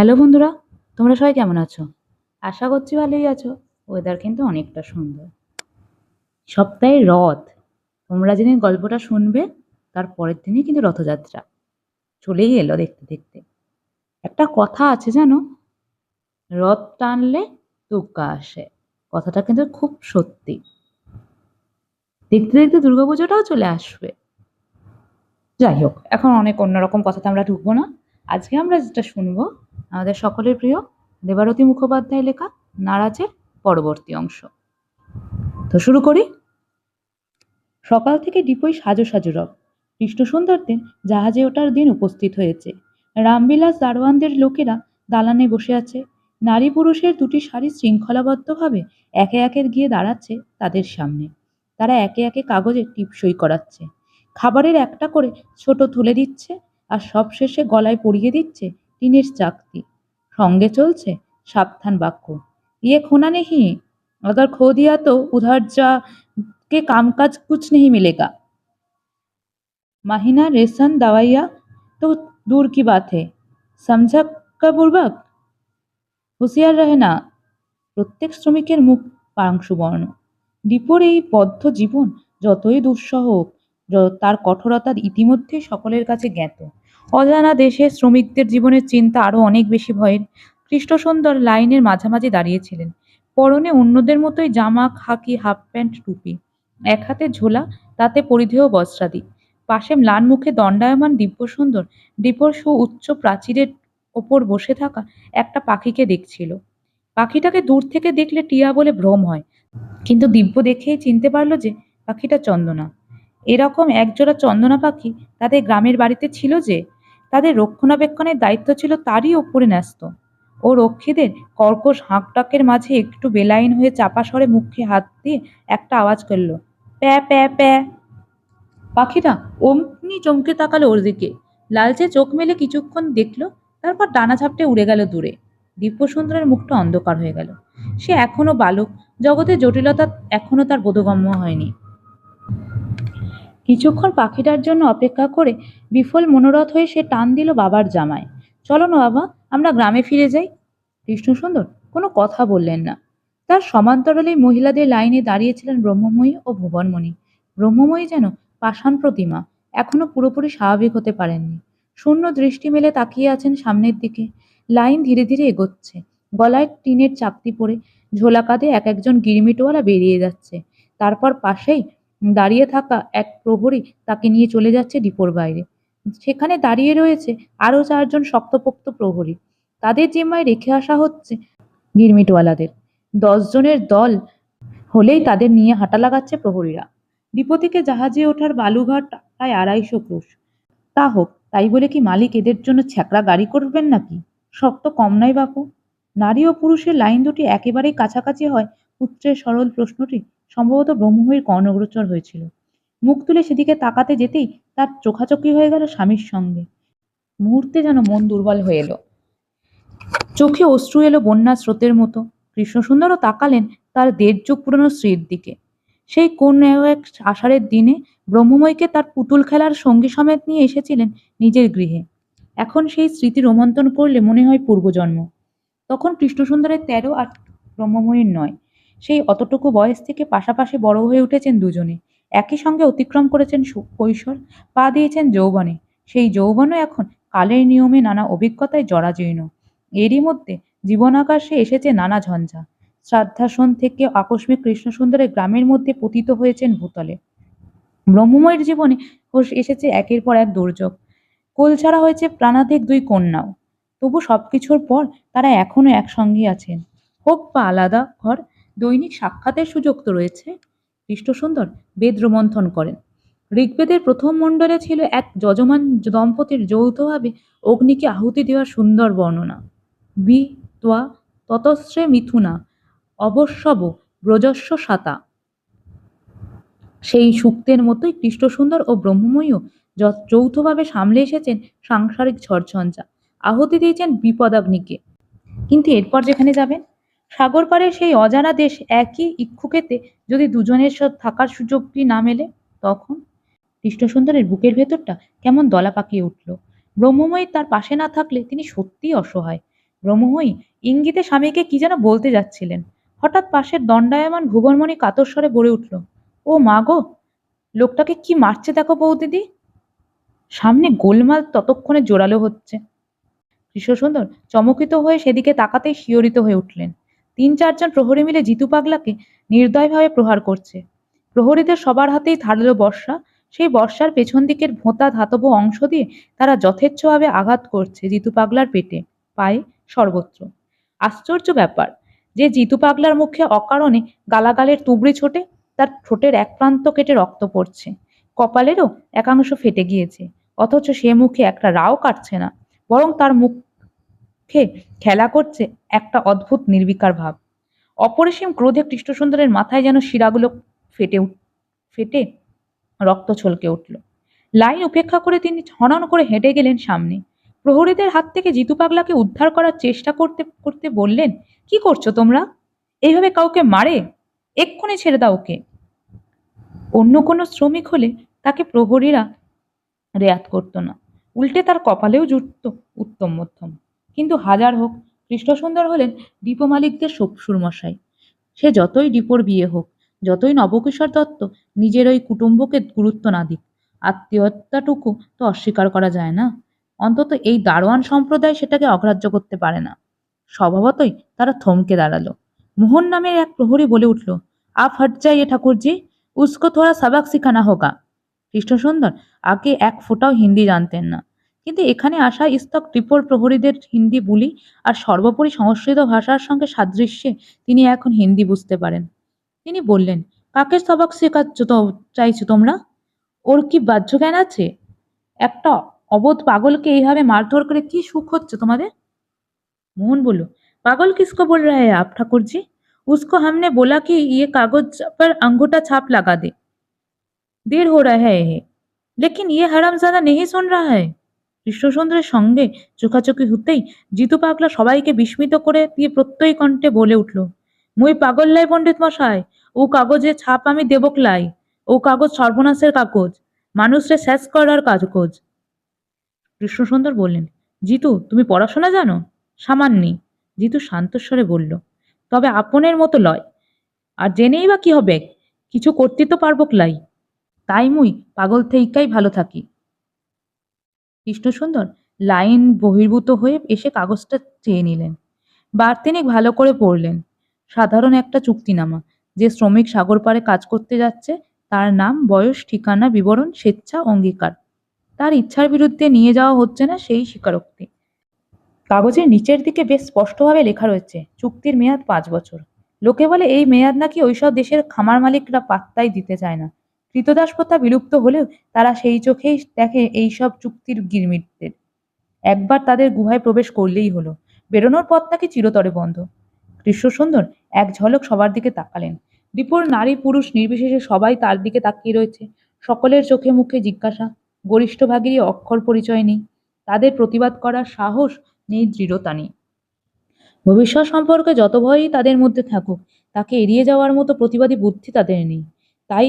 Hello বন্ধুরা, তোমরা সবাই কেমন আছো? আশা করছি ভালোই আছো। ওয়েদার কিন্তু অনেকটা সুন্দর। সপ্তাহের রথ। তোমরা যেদিন গল্পটা শুনবে তার পরের দিনই কিন্তু রথযাত্রা। চলেই এলো দেখতে দেখতে। একটা কথা আছে জানো, রথ টানলে দুগ্গা আসে। কথাটা কিন্তু খুব সত্যি। দেখতে দেখতে দুর্গাপুজোটাও চলে আসবে। যাই হোক, এখন অনেক অন্যরকম কথাতে আমরা ঢুকবো না। আজকে আমরা যেটা শুনবো, আমাদের সকলের প্রিয় দেবারতী মুখোপাধ্যায় লেখা নারাজের পরবর্তী অংশ। তো শুরু করি। সকাল থেকে ডিপোয় সাজো সাজো রব। কৃষ্ণ সুন্দরদের জাহাজে ওঠার দিন উপস্থিত হয়েছে। রামবিলাস দারোয়ানদের লোকেরা দালানে বসে আছে। নারী পুরুষের দুটি শাড়ি শৃঙ্খলাবদ্ধভাবে একে একে গিয়ে দাঁড়াচ্ছে তাদের সামনে। তারা একে একে কাগজে টিপসই করাচ্ছে। খাবারের একটা করে ছোট তুলে দিচ্ছে, আর সবশেষে গলায় পরিয়ে দিচ্ছে টিনের চাকতি। সঙ্গে চলছে সাবধান বাক্য। ইয়ে খোনা নেহি, अगर खो दिया तो उधर जा के कामकाज कुछ नहीं मिलेगा। माहिना रेशन दवाइयाँ तो दूर की बात है, समझा का पूर्वक হুঁশিয়ার রহে না। প্রত্যেক শ্রমিকের মুখ পাংশুবর্ণ। ডিপোর এই বদ্ধ জীবন যতই দুঃসহ হোক, তার কঠোরতা ইতিমধ্যেই সকলের কাছে জ্ঞাত। অজানা দেশে শ্রমিকদের জীবনের চিন্তা আরো অনেক বেশি ভয়ের। কৃষ্ণসুন্দর লাইনের মাঝামাঝি দাঁড়িয়েছিলেন। পরনে অন্যদের মতোই জামা, খাকি, হাফ প্যান্ট, টুপি। এক হাতে ঝোলা, তাতে পরিধেয় বস্ত্রাদি। পাশে ম্লান মুখে দণ্ডায়মান দিব্যসুন্দর ডিপোর উচ্চ প্রাচীরের ওপর বসে থাকা একটা পাখিকে দেখছিল। পাখিটাকে দূর থেকে দেখলে টিয়া বলে ভ্রম হয়, কিন্তু দিব্য দেখেই চিনতে পারল যে পাখিটা চন্দনা। এরকম একজোড়া চন্দনা পাখি তাদের গ্রামের বাড়িতে ছিল যে, তাদের রক্ষণাবেক্ষণের দায়িত্ব ছিল তারই ওপরে ন্যস্ত। ও রক্ষীদের কর্কশ হাঁকডাকের মাঝে একটু বেলাইন হয়ে চাপা স্বরে মুখে হাত দিয়ে একটা আওয়াজ করল, প্যা প্যা প্যা। পাখিটা অমনি চমকে তাকালো ওর দিকে। লালচে চোখ মেলে কিছুক্ষণ দেখলো, তারপর ডানা ঝাপটে উড়ে গেল দূরে। দিব্যসুন্দরের মুখটা অন্ধকার হয়ে গেল। সে এখনো বালক, জগতের জটিলতা এখনো তার বোধগম্য হয়নি। কিছুক্ষণ পাখিটার জন্য অপেক্ষা করে বিফল মনোরথ হয়ে সে টান দিল বাবার জামায়। চলো না বাবা, আমরা গ্রামে ফিরে যাই। কৃষ্ণসুন্দর কোনো কথা বললেন না। তার সমান্তরালেই মহিলাদের লাইনে দাঁড়িয়েছিলেন ব্রহ্মময়ী ও ভুবনমণি। ব্রহ্মময়ী যেন পাষাণ প্রতিমা, এখনো পুরোপুরি স্বাভাবিক হতে পারেননি। শূন্য দৃষ্টি মেলে তাকিয়ে আছেন সামনের দিকে। লাইন ধীরে ধীরে এগোচ্ছে। গলায় টিনের চাকতি পরে ঝোলা কাঁধে এক একজন গিরমিটওয়ালা বেরিয়ে যাচ্ছে। তারপর পাশেই দাঁড়িয়ে থাকা এক প্রহরী তাকে নিয়ে চলে যাচ্ছে ডিপোর বাইরে। সেখানে দাঁড়িয়ে রয়েছে আরো 4 জন শক্তপোক্ত প্রহরী। তাদের জিম্মায় রেখে আসা হচ্ছে গিরমিটওয়ালাদের। 10 জনের দল হলেই তাদের নিয়ে হাঁটা লাগাচ্ছে প্রহরীরা। ডিপো থেকে জাহাজে ওঠার বালুঘাট প্রায় 250 ক্রুশ। তা হোক, তাই বলে কি মালিক এদের জন্য ছ্যাঁকড়া গাড়ি করবেন নাকি? শক্ত কম নয় বাপু। নারী ও পুরুষের লাইন দুটি একেবারেই কাছাকাছি হয় পুত্রের সরল প্রশ্নটি সম্ভবত ব্রহ্মময়ীর কর্ণগোচর হয়েছিল। মুখ তুলে সেদিকে তাকাতে যেতেই তার চোখাচোখি হয়ে গেল স্বামীর সঙ্গে। মুহূর্তে যেন মন দুর্বল হয়ে এলো। চোখে অশ্রু এলো বন্যার স্রোতের মতো। কৃষ্ণসুন্দরও তাকালেন তার 1.5 যুগ পুরনো স্ত্রীর দিকে। সেই কোন এক আষাঢ়ের দিনে ব্রহ্মময়ীকে তার পুতুল খেলার সঙ্গী সমেত নিয়ে এসেছিলেন নিজের গৃহে। এখন সেই স্মৃতি রোমন্থন করলে মনে হয় পূর্বজন্ম। তখন কৃষ্ণসুন্দরের 13 আর ব্রহ্মময়ীর 9। সেই অতটুকু বয়স থেকে পাশাপাশি বড় হয়ে উঠেছেন দুজনে। একই সঙ্গে অতিক্রম করেছেন কৈশোর, পা দিয়েছেন যৌবনে। সেই যৌবনও এখন কালের নিয়মে নানা অভিজ্ঞতায় জরাজীর্ণ। এরই মধ্যে জীবনাকাশে এসেছে নানা ঝঞ্ঝা। শ্রাদ্ধাসন থেকে আকস্মিক কৃষ্ণসুন্দরের গ্রামের মধ্যে পতিত হয়েছেন ভূতলে। ব্রহ্মময়ের জীবনে এসেছে একের পর এক দুর্যোগ। কোল ছাড়া হয়েছে প্রাণাধিক 2 কন্যাও। তবু সবকিছুর পর তারা এখনো একসঙ্গে আছেন। হোক বা আলাদা ঘর, দৈনিক সাক্ষাতের সুযোগ তো রয়েছে। কৃষ্ণসুন্দর বেদ রোমন্থন করেন। ঋগ্বেদের প্রথম মণ্ডলে ছিল এক যজমান দম্পতির যৌথভাবে অগ্নিকে আহুতি দেওয়ার সুন্দর বর্ণনা। বি ত্বা ততশ্রে মিথুনা অবশ্যব ব্রজস্ব সাতা। সেই সূক্তের মতোই কৃষ্ণসুন্দর ও ব্রহ্মময়ীও যৌথভাবে সামলে এসেছেন সাংসারিক ঝড়ঝঞ্ঝা, আহুতি দিয়েছেন বিপদাগ্নিকে। কিন্তু এরপর যেখানে যাবেন, সাগর পাড়ের সেই অজানা দেশ একই ইক্ষুকেতে যদি দুজনের থাকার সুযোগটি না মেলে, তখন কৃষ্ণসুন্দরের বুকের ভেতরটা কেমন দলা পাকিয়ে উঠল। ব্রহ্মময়ী তার পাশে না থাকলে তিনি সত্যিই অসহায়। ব্রহ্মময়ী ইঙ্গিতে স্বামীকে কি যেন বলতে যাচ্ছিলেন, হঠাৎ পাশের দণ্ডায়মান ভুবনমণি কাতর স্বরে বলে উঠল, ও মা গো, লোকটাকে কি মারছে দেখো বৌদিদি। সামনে গোলমাল ততক্ষণে জোরালো হচ্ছে। কৃষ্ণসুন্দর চমকিত হয়ে সেদিকে তাকাতেই শিহরিত হয়ে উঠলেন। 3-4 জন প্রহরী মিলে জিতু পাগলাকে নির্দয়ভাবে প্রহার করছে। প্রহরীদের সবার হাতেই ধারালো বর্শা, সেই বর্শার পেছন দিকের ভোঁতা ধাতব অংশ দিয়ে তারা যথেচ্ছভাবে আঘাত করছে জিতু পাগলার পেটে, পায়ে, সর্বত্র। আশ্চর্য ব্যাপার যে জিতু পাগলার মুখে অকারণে গালাগালের তুবড়ি ছোটে, তার ঠোঁটের এক প্রান্ত কেটে রক্ত পড়ছে, কপালেরও একাংশ ফেটে গিয়েছে, অথচ সে মুখে একটা রাও কাটছে না, বরং তার মুখে খেলা করছে একটা অদ্ভুত নির্বিকার ভাব। অপরিসীম ক্রোধে কৃষ্ণসুন্দরের মাথায় যেন শিরাগুলো ফেটে রক্ত ছলকে উঠল। লাইন উপেক্ষা করে তিনি হনন করে হেঁটে গেলেন সামনে। প্রহরীদের হাত থেকে জিতু পাগলাকে উদ্ধার করার চেষ্টা করতে করতে বললেন, কি করছো তোমরা? এইভাবে কাউকে মারে? এক্ষুনি ছেড়ে দাও ওকে। অন্য কোনো শ্রমিক হলে তাকে প্রহরীরা রেয়াত করতো না, উল্টে তার কপালেও জুটত উত্তম মধ্যম। কিন্তু হাজার হোক, কৃষ্ণসুন্দর হলেন ডিপো মালিকদের শ্বশুরমশাই। সে যতই ডিপোর বিয়ে হোক, যতই নবকিশোর দত্ত নিজের ওই কুটুম্বকে গুরুত্ব না দিক, আত্মীয়তাটুকু তো অস্বীকার করা যায় না। অন্তত এই দারোয়ান সম্প্রদায় সেটাকে অগ্রাহ্য করতে পারে না। স্বভাবতই তারা থমকে দাঁড়ালো। মোহন নামের এক প্রহরী বলে উঠল, আপ হট যাইয়ে ঠাকুরজি, উসকো থোড়া সাবাক সিখানা হোগা। কৃষ্ণসুন্দর আগে এক ফোঁটাও হিন্দি জানতেন না, কিন্তু এখানে আসা ইস্তক ডিপোর প্রহরীদের হিন্দি বুলি আর সর্বোপরি সংস্কৃত ভাষার সঙ্গে সাদৃশ্যে তিনি এখন হিন্দি বুঝতে পারেন। তিনি বললেন, কাকে সবাক শেখাচ্ছ তো চাইছো তোমরা? ওর কি বাহ্য জ্ঞান আছে? একটা অবোধ পাগলকে এইভাবে মারধর করে কি সুখ হচ্ছে তোমাদের? मोहन बोलो, पागल किसको बोल रहे हैं आप ठाकुर जी? उसको हमने बोला कि ये कागज पर अंगूठा छाप लगा दे, देर हो रहा है ये, लेकिन ये हरामजादा नहीं सुन रहा है। কৃষ্ণচন্দ্রের সঙ্গে চোখাচোখি হতেই জিতু পাগলা সবাইকে বিস্মিত করে দিয়ে প্রত্যয়ী কণ্ঠে বলে উঠল, মুই পাগল লাই পণ্ডিত মশাই, ও কাগজে ছাপ আমি দেবক লাই, ও কাগজ সর্বনাশের কাগজ, মানুষরে শেষ করার কাগজ। কৃষ্ণসুন্দর বললেন, জিতু তুমি পড়াশোনা জানো? সামান্যি। জিতু শান্তস্বরে বলল, তবে আপনের মতো লয়, আর জেনেই বা কি হবে, কিছু করতে তো পারবো ক্লাই, তাই মুই পাগল থেইকাই ভালো থাকি। কৃষ্ণসুন্দর লাইন বহির্ভূত হয়ে এসে কাগজটা চেয়ে নিলেন। বার্তিনিক ভালো করে পড়লেন। সাধারণ একটা চুক্তিনামা, যে শ্রমিক সাগর পাড়ে কাজ করতে যাচ্ছে তার নাম, বয়স, ঠিকানা বিবরণ, স্বেচ্ছা, অঙ্গীকার। তার ইচ্ছার বিরুদ্ধে নিয়ে যাওয়া হচ্ছে না সেই স্বীকারোক্তি। কাগজের নিচের দিকে বেশ স্পষ্টভাবে লেখা রয়েছে, চুক্তির মেয়াদ 5 বছর। লোকে বলে এই মেয়াদ নাকি ওইসব দেশের খামার মালিকরা পাত্তাই দিতে চায় না। কৃতদাস প্রথা বিলুপ্ত হলেও তারা সেই চোখেই দেখে এইসব চুক্তির গিরমিটদের। একবার তাদের গুহায় প্রবেশ করলেই হলো, বেরোনোর পথ নাকি চিরতরে বন্ধ। কৃষ্ণসুন্দর এক ঝলক সবার দিকে তাকালেন। ডিপোর নারী পুরুষ নির্বিশেষে সবাই তার দিকে তাকিয়ে রয়েছে। সকলের চোখে মুখে জিজ্ঞাসা, গরিষ্ঠ ভাগেরই অক্ষর পরিচয় নেই, তাদের প্রতিবাদ করার সাহস নেই, দৃঢ়তা নেই। ভবিষ্যৎ সম্পর্কে যত ভয়ই তাদের মধ্যে থাকুক, তাকে এড়িয়ে যাওয়ার মতো প্রতিবাদী বুদ্ধি তাদের নেই। তাই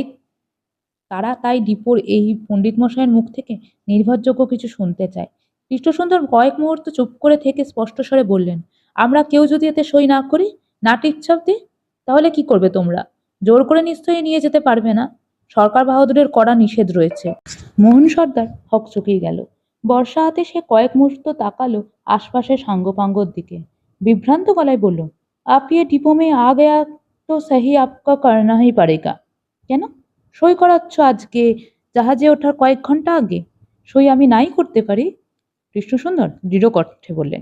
তাই ডিপোর এই পণ্ডিত মশাইয়ের মুখ থেকে নির্ভরযোগ্য কিছু শুনতে চায়। কৃষ্ণসুন্দর কয়েক মুহূর্ত চুপ করে থেকে স্পষ্ট স্বরে বললেন, আমরা কেউ যদি এতে সই না করি, না টিপছাপ দিই, তাহলে কি করবে তোমরা? জোর করে নিশ্চয়ই নিয়ে যেতে পারবে না, সরকার বাহাদুরের কড়া নিষেধ রয়েছে। মোহন সর্দার হকচকিয়ে গেল। বর্ষা হাতে সে কয়েক মুহূর্ত তাকালো আশপাশের সাঙ্গপাঙ্গর দিকে, বিভ্রান্ত গলায় বলল, আপ ये डिपो में आ गया तो सही आपका करना ही पड़ेगा। কেন? সই করাচ্ছ আজকে জাহাজে ওঠার কয়েক ঘন্টা আগে? সই আমি নাই করতে পারি? কৃষ্ণসুন্দর দৃঢ় কণ্ঠে বললেন,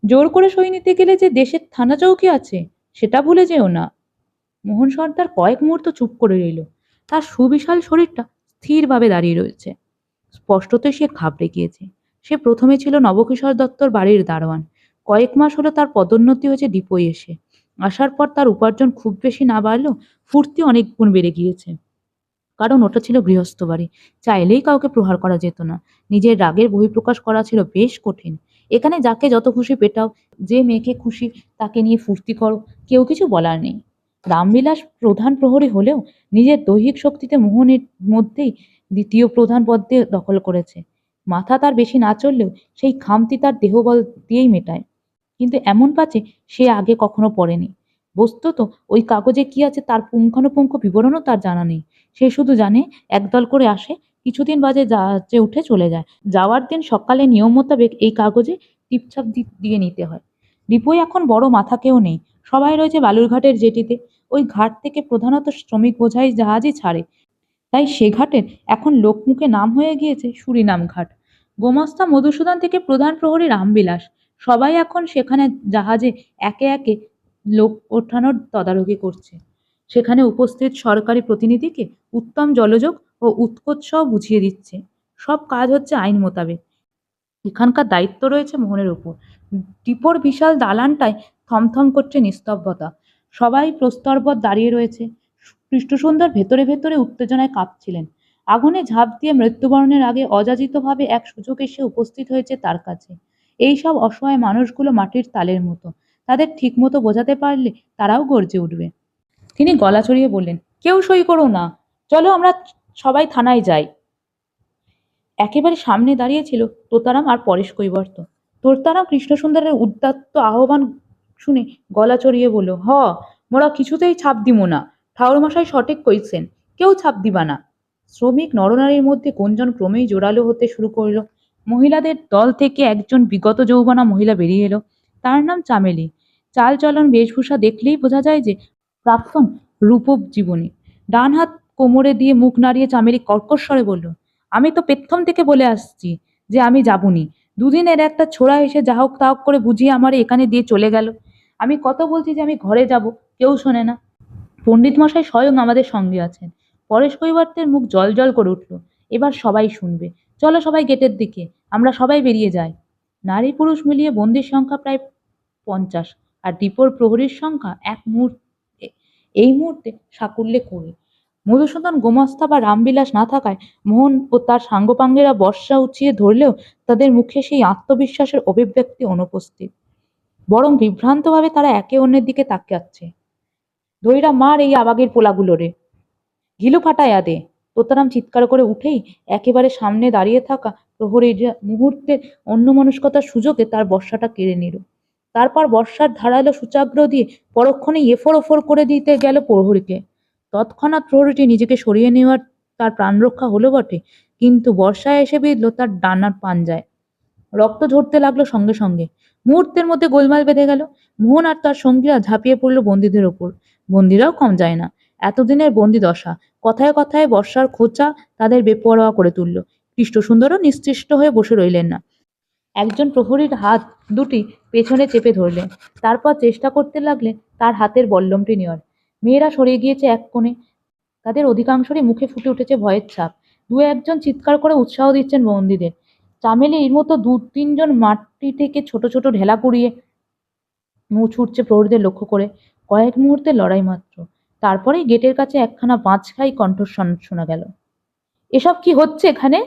জোর করে সই নিতে গেলে যে দেশের থানা চৌকি আছে সেটা ভুলে যেও না। মোহন সর্দার কয়েক মুহূর্ত চুপ করে রইল। তার সুবিশাল শরীরটা স্থিরভাবে দাঁড়িয়ে রয়েছে। স্পষ্টতই সে ঘাবড়ে গিয়েছে। সে প্রথমে ছিল নবকিশোর দত্তর বাড়ির দারোয়ান। কয়েক মাস হলো তার পদোন্নতি হয়েছে ডিপোয় এসে। আসার পর তার উপার্জন খুব বেশি না বাড়লেও ফুর্তি অনেক গুণ বেড়ে গিয়েছে। কারণ ওটা ছিল গৃহস্থ বাড়ি, চাইলেই কাউকে প্রহার করা যেত না। নিজের রাগের বহিঃপ্রকাশ করা ছিল বেশ কঠিন। এখানে যাকে যত খুশি পেটাও, যে মেয়েকে খুশি তাকে নিয়ে ফুর্তি করো, কেউ কিছু বলার নেই। রামবিলাস প্রধান প্রহরী হলেও নিজের দৈহিক শক্তিতে মোহনের মধ্যেই দ্বিতীয় প্রধান পদে দখল করেছে। মাথা তার বেশি না চললেও সেই খামতি তার দেহবল দিয়েই মেটায়। কিন্তু এমন পাচে সে আগে কখনো পড়েনি। বস্তুত ওই কাগজে কি আছে তার পুঙ্খানুপুঙ্খ বিবরণও তার জানা নেই। সে শুধু জানে একদল করে আসে, কিছুদিন বাদে জাহাজে উঠে চলে যায়। যাওয়ার দিন সকালে নিয়ম মোতাবেক এই কাগজে টিপছাপ দিয়ে নিতে হয়। ডিপোয় এখন বড় মাথা কেউ নেই, সবাই রয়েছে বালুরঘাটের জেটিতে। ওই ঘাট থেকে প্রধানত শ্রমিক বোঝাই জাহাজই ছাড়ে, তাই সে ঘাটের এখন লোকমুখে নাম হয়ে গিয়েছে সুরিনাম ঘাট। গোমাস্তা মধুসূদন থেকে প্রধান প্রহরী রামবিলাস, সবাই এখন সেখানে জাহাজে একে একে লোক ওঠানোর তদারকি করছে। সেখানে উপস্থিত সরকারি প্রতিনিধিকে উত্তম জলযোগ ও উৎকোচ বুঝিয়ে দিচ্ছে। সব কাজ হচ্ছে আইন মোতাবেক। এখানকার দায়িত্ব রয়েছে মোহনের উপর। ডিপোর বিশাল দালানটায় থমথম করছে নিস্তব্ধতা। সবাই প্রস্তরবৎ দাঁড়িয়ে রয়েছে। কৃষ্ণসুন্দর ভেতরে ভেতরে উত্তেজনায় কাঁপছিলেন। আগুনে ঝাঁপ দিয়ে মৃত্যুবরণের আগে অযাচিতভাবে এক সুযোগ এসে উপস্থিত হয়েছে তার কাছে। এই সব অসহায় মানুষগুলো মাটির তালের মতো, তাদের ঠিক মতো বোঝাতে পারলে তারাও গর্জে উঠবে। তিনি গলা চড়িয়ে বললেন, কেউ সই করো না, চলো আমরা সবাই থানায় যাই। একেবারে সামনে দাঁড়িয়েছিল তোতারাম আর পরেশ কৈবর্ত। তোতারাম কৃষ্ণসুন্দরের উদ্যত্ত আহ্বান শুনে গলা চড়িয়ে বলল, মোরা কিছুতেই ছাপ দিমো না। ঠাকুরমশাই সঠিক কইছেন, কেউ ছাপ দিবা না। শ্রমিক নরনারীর মধ্যে গুঞ্জন ক্রমেই জোরালো হতে শুরু করলো। মহিলাদের দল থেকে একজন বিগত যৌবনা মহিলা বেরিয়ে এলো। তার নাম চামেলি। চাল চলন বেশভূষা দেখলেই বোঝা যায় যে প্রাক্তন রূপজীবনী। ডান হাত কোমরে দিয়ে মুখ নাড়িয়ে চামেলি কর্কশ স্বরে বলল, আমি তো পেত্থম থেকে বলে আসছি যে আমি যাবনি। দুদিনের একটা ছোড়া এসে যা হোক তা হোক করে বুঝিয়ে আমারে এখানে দিয়ে চলে গেল। আমি কত বলছি যে আমি ঘরে যাব, কেউ শোনে না। পণ্ডিত মশাই স্বয়ং আমাদের সঙ্গে আছেন। পরেশ কৈবর্তের মুখ জল জল করে উঠল। এবার সবাই শুনবে। চলো সবাই গেটের দিকে, আমরা সবাই বেরিয়ে যাই। নারী পুরুষ মিলিয়ে বন্দির সংখ্যা প্রায় 50, আর ডিপোর প্রহরীর সংখ্যা এই মুহূর্তে সাকুল্যে কুড়ি। মধুসূদন গোমাস্তা বা রামবিলাস না থাকায় মোহন ও তার সাঙ্গপাঙ্গেরা বর্শা উঁচিয়ে ধরলেও তাদের মুখে সেই আত্মবিশ্বাসের অভিব্যক্তি অনুপস্থিত। বরং বিভ্রান্তভাবে তারা একে অন্যের দিকে তাকাচ্ছে। ধইরা মার এই আবাগের পোলাগুলোরে, ঘিলু ফাটাইয়া দে। তোতারাম চিৎকার করে উঠেই একেবারে সামনে দাঁড়িয়ে থাকা প্রহরীরা মুহূর্তের অন্যমনস্কতার সুযোগে তার বর্শাটা কেড়ে নিল। তারপর বর্শার ধারালো সূচাগ্র দিয়ে পরক্ষণে এফোর ওফোর করে দিতে গেল প্রহরীকে। তৎক্ষণাৎ প্রহরীটি নিজেকে সরিয়ে নেওয়ার তার প্রাণরক্ষা হলো বটে, কিন্তু বর্ষায় এসে বিঁধল তার ডানার পাঞ্জায়। রক্ত ঝরতে লাগলো সঙ্গে সঙ্গে। মুহূর্তের মধ্যে গোলমাল বেঁধে গেল। মোহন আর তার সঙ্গীরা ঝাঁপিয়ে পড়ল বন্দীদের ওপর। বন্দীরাও কম যায় না। এতদিনের বন্দি দশা, কথায় কথায় বর্ষার খোঁচা তাদের বেপরোয়া করে তুলল। কৃষ্ণসুন্দরও নিশ্চেষ্ট হয়ে বসে রইলেন না। একজন প্রহরীর হাত দুটি পেছনে চেপে ধরলেন। তারপর চেষ্টা করতে লাগলেন তার হাতের বল্লমটি নেওয়ার। মেয়েরা সরে গিয়েছে এক কোণে। তাদের অধিকাংশেরই মুখে ফুটে উঠেছে ভয়ের ছাপ। দু একজন চিৎকার করে উৎসাহ দিচ্ছেন বন্দীদের। চামেলির মতো দু তিনজন মাটি থেকে ছোট ছোট ঢেলা কুড়িয়ে ছুটছে প্রহরীদের লক্ষ্য করে। কয়েক মুহূর্তের লড়াই মাত্র। তারপরেই গেটের কাছে একখানা বাঁচখাই কণ্ঠস্বর শোনা গেল। এসব কি হচ্ছে এখানে?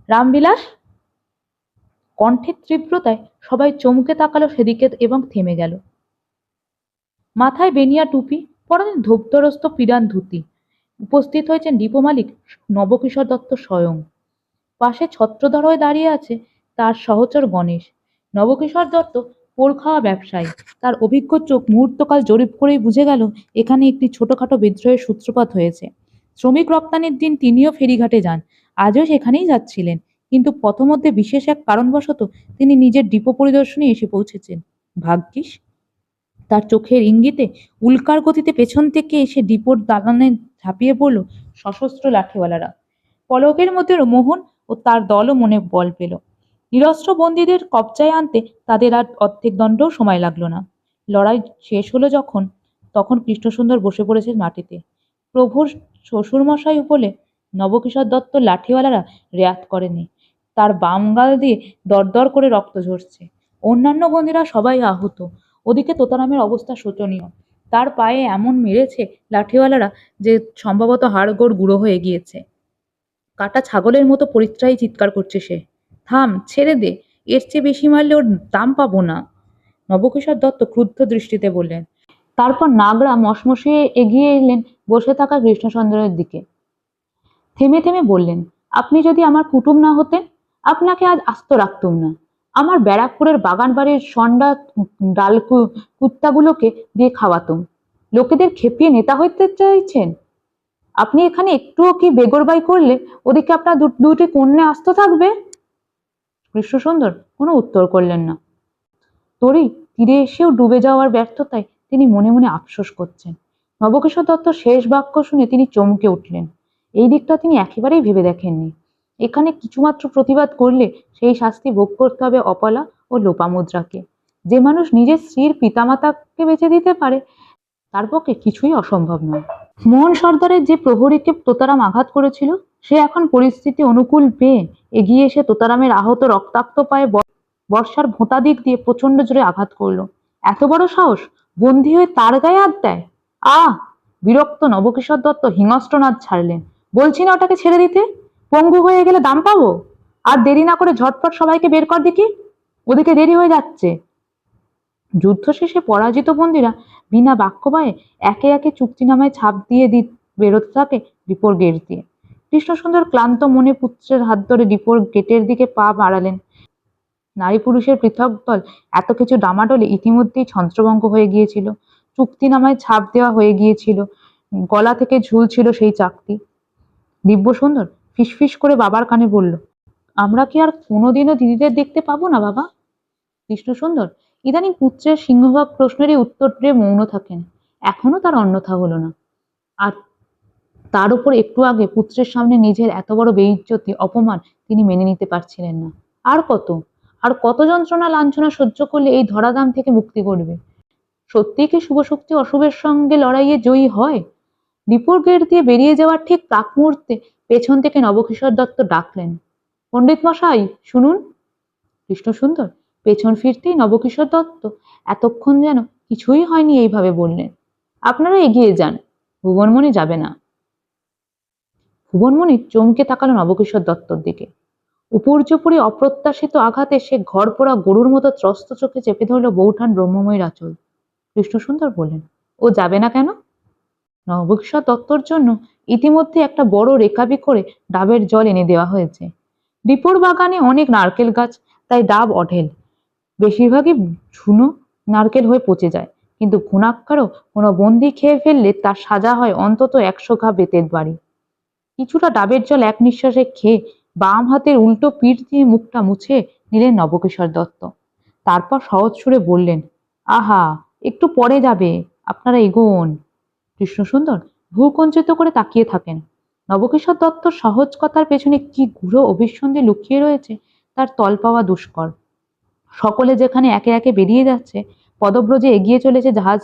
রামবিলাস? কণ্ঠের তীব্রতায় সবাই চমকে তাকালো সেদিকে এবং থেমে গেল। মাথায় বেনিয়া টুপি, পরনে ধোপদরস্ত পিরান ধুতি। উপস্থিত হয়েছেন ডিপো মালিক নবকিশোর দত্ত স্বয়ং। পাশে ছত্রধর হয়ে দাঁড়িয়ে আছে তার সহচর গণেশ। নবকিশোর দত্ত পোড়খাওয়া ব্যবসায়ী। তার অভিজ্ঞ চোখ মুহূর্তকাল জরিপ করেই বুঝে গেল এখানে একটি ছোটখাটো বিদ্রোহের সূত্রপাত হয়েছে। শ্রমিক রপ্তানির দিন তিনিও ফেরিঘাটে যান, আজও সেখানেই যাচ্ছিলেন, কিন্তু পথমধ্যে বিশেষ এক কারণবশত তিনি নিজের ডিপো পরিদর্শনে এসে পৌঁছেছেন। ভাগ্যিস। তার চোখের ইঙ্গিতে উল্কার গতিতে পেছন থেকে এসে ডিপোর দালানে ঝাঁপিয়ে পড়ল সশস্ত্র লাঠিওয়ালারা। পলকের মধ্যে মোহন ও তার দলও মনে বল পেল। নিরস্ত্র বন্দীদের কবজায় আনতে তাদের আর অর্ধেক দণ্ডও সময় লাগলো না। লড়াই শেষ হলো যখন, তখন কৃষ্ণসুন্দর বসে পড়েছেন মাটিতে। প্রভুর শ্বশুরমশাই বলে নবকিশোর দত্ত লাঠিওয়ালারা রেয়াত করেনি। তার বাম গাল দিয়ে দরদর করে রক্ত ঝরছে। অন্যান্য বন্দীরা সবাই আহত। ওদিকে তোতারামের অবস্থা শোচনীয়। তার পায়ে এমন মেরেছে লাঠিওয়ালারা যে সম্ভবত হাড়গোড় গুঁড়ো হয়ে গিয়েছে। কাটা ছাগলের মতো পরিত্রাহী চিৎকার করছে সে। থাম, ছেড়ে দে, এর চেয়ে বেশি মারলে ওর দাম পাবো না। নবকিশোর দত্ত ক্রুদ্ধ দৃষ্টিতে বললেন। তারপর নাগরা মশমশিয়ে এগিয়ে এলেন বসে থাকা কৃষ্ণচন্দ্রের দিকে। থেমে থেমে বললেন, আপনি যদি আমার কুটুম না হতেন, আপনাকে আজ আস্ত রাখতুম না। আমার ব্যারাকপুরের বাগান বাড়ির সন্ডা ডাল কুত্তাগুলোকে দিয়ে খাওয়াতুম। লোকেদের খেপিয়ে নেতা হইতে চাইছেন? আপনি এখানে একটুও কি বেগরবাই করলে ওদিকে আপনার দুটি কন্যা আস্ত থাকবে? কৃষ্ণসুন্দর কোনো উত্তর করলেন না। তরি তীরে এসেও ডুবে যাওয়ার ব্যর্থতায় তিনি মনে মনে আফসোস করছেন। নবকিশোর দত্ত শেষ বাক্য শুনে তিনি চমকে উঠলেন। এই দিকটা তিনি একেবারেই ভেবে দেখেননি। এখানে কিছুমাত্র প্রতিবাদ করলে সেই শাস্তি ভোগ করতে হবে অপলা ও লোপামুদ্রাকে। যে মানুষ নিজের স্ত্রীর পিতামাতাকে বেঁচে দিতে পারে, তার পক্ষে কিছুই অসম্ভব নয়। মোহন সর্দারের যে প্রহরীকে তোতারাম আঘাত করেছিল, সে এখন পরিস্থিতি অনুকূল পেয়ে এগিয়ে এসে তোতারামের আহত রক্তাক্ত পায়ে বর্ষার ভোঁতা দিক দিয়ে প্রচন্ড জোরে আঘাত করলো। এত বড় সাহস! বন্দী হয়ে তার গায়ে হাত দেয়! আহ! বিরক্ত নবকিশোর দত্ত হিংস্রনাদ ছাড়লেন। বলছি না ওটাকে ছেড়ে দিতে? পঙ্গু হয়ে গেলে দাম পাবো। আর দেরি না করে ঝটপট সবাইকে বের কর দেখি, ওদিকে দেরি হয়ে যাচ্ছে। যুদ্ধ শেষে পরাজিত বন্দীরা বিনা বাক্যবায়ে একে একে চুক্তিনামায় ছাপ দিয়ে বেরোতে থাকে ডিপোর গেট দিয়ে। কৃষ্ণসুন্দর ক্লান্ত মনে পুত্রের হাত ধরে ডিপোর গেটের দিকে পা বাড়ালেন। নারী পুরুষের পৃথক দল এত কিছু ডামাডোলে ইতিমধ্যেই ছন্ত্রভঙ্গ হয়ে গিয়েছিল। চুক্তিনামায় ছাপ দেওয়া হয়ে গিয়েছিল, গলা থেকে ঝুলছিল সেই চাকতি। দিব্যসুন্দর ফিসফিস করে বাবার কানে বলল, আমরা কি আর কোনোদিনও দিদিদের দেখতে পাবো না বাবা? কৃষ্ণসুন্দর ইদানিং পুত্রের সিংহভাগ প্রশ্নেরই উত্তর দিয়ে মৌন থাকেন। এখনো তার অন্যথা হলো না। আর তার উপর একটু আগে পুত্রের সামনে নিজের এত বড় বেইজ্জতি, অপমান তিনি মেনে নিতে পারছিলেন না। আর কত যন্ত্রণা লাঞ্ছনা সহ্য করলে এই ধরাধাম থেকে মুক্তি করবে? সত্যিই কি শুভ শক্তি অশুভের সঙ্গে লড়াইয়ে জয়ী হয়? ডিপোর গেট দিয়ে বেরিয়ে যাওয়ার ঠিক প্রাক মুহূর্তে পেছন থেকে নবকিশোর দত্ত ডাকলেন, পণ্ডিত মশাই শুনুন। কৃষ্ণসুন্দর পেছন ফিরতেই নবকিশোর দত্ত এতক্ষণ যেন কিছুই হয়নি এইভাবে বললেন, আপনারা এগিয়ে যান, ভুবনমণি যাবে না। ভুবনমণি চমকে তাকালো নবকিশোর দত্তর দিকে। উপর্যুপরি অপ্রত্যাশিত আঘাতে সে ঘর পোড়া গরুর মতো ত্রস্ত চোখে চেপে ধরল বৌঠান ব্রহ্মময়ীর আঁচল। কৃষ্ণসুন্দর বললেন, ও যাবে না কেন? নবকিশোর দত্তর জন্য ইতিমধ্যে একটা বড় রেকাবি করে ডাবের জল এনে দেওয়া হয়েছে। ডিপোর বাগানে অনেক নারকেল গাছ, তাই ডাব অঢেল। বেশিরভাগই ঝুনো নারকেল হয়ে পচে যায়, কিন্তু ঘুণাক্ষারও কোনো বন্দি খেয়ে ফেললে তার সাজা হয় অন্তত 100 ঘা বেতের বাড়ি। কিছুটা ডাবের জল এক নিঃশ্বাসে খেয়ে বাম হাতের উল্টো পিঠ দিয়ে মুখটা মুছে নিলেন নবকিশোর দত্ত। তারপর সহজ সুরে বললেন, আহা, একটু পরে যাবে, আপনারা এগোন। কৃষ্ণসুন্দর ভ্রূকুঞ্চিত করে তাকিয়ে থাকেন। নবকিশোর দত্তর সহজ কথার পেছনে কি গূঢ় অভিসন্ধি লুকিয়ে রয়েছে তার তল পাওয়া দুষ্কর। সকলে যেখানে একে একে বেরিয়ে যাচ্ছে, পদব্রজে এগিয়ে চলেছে জাহাজ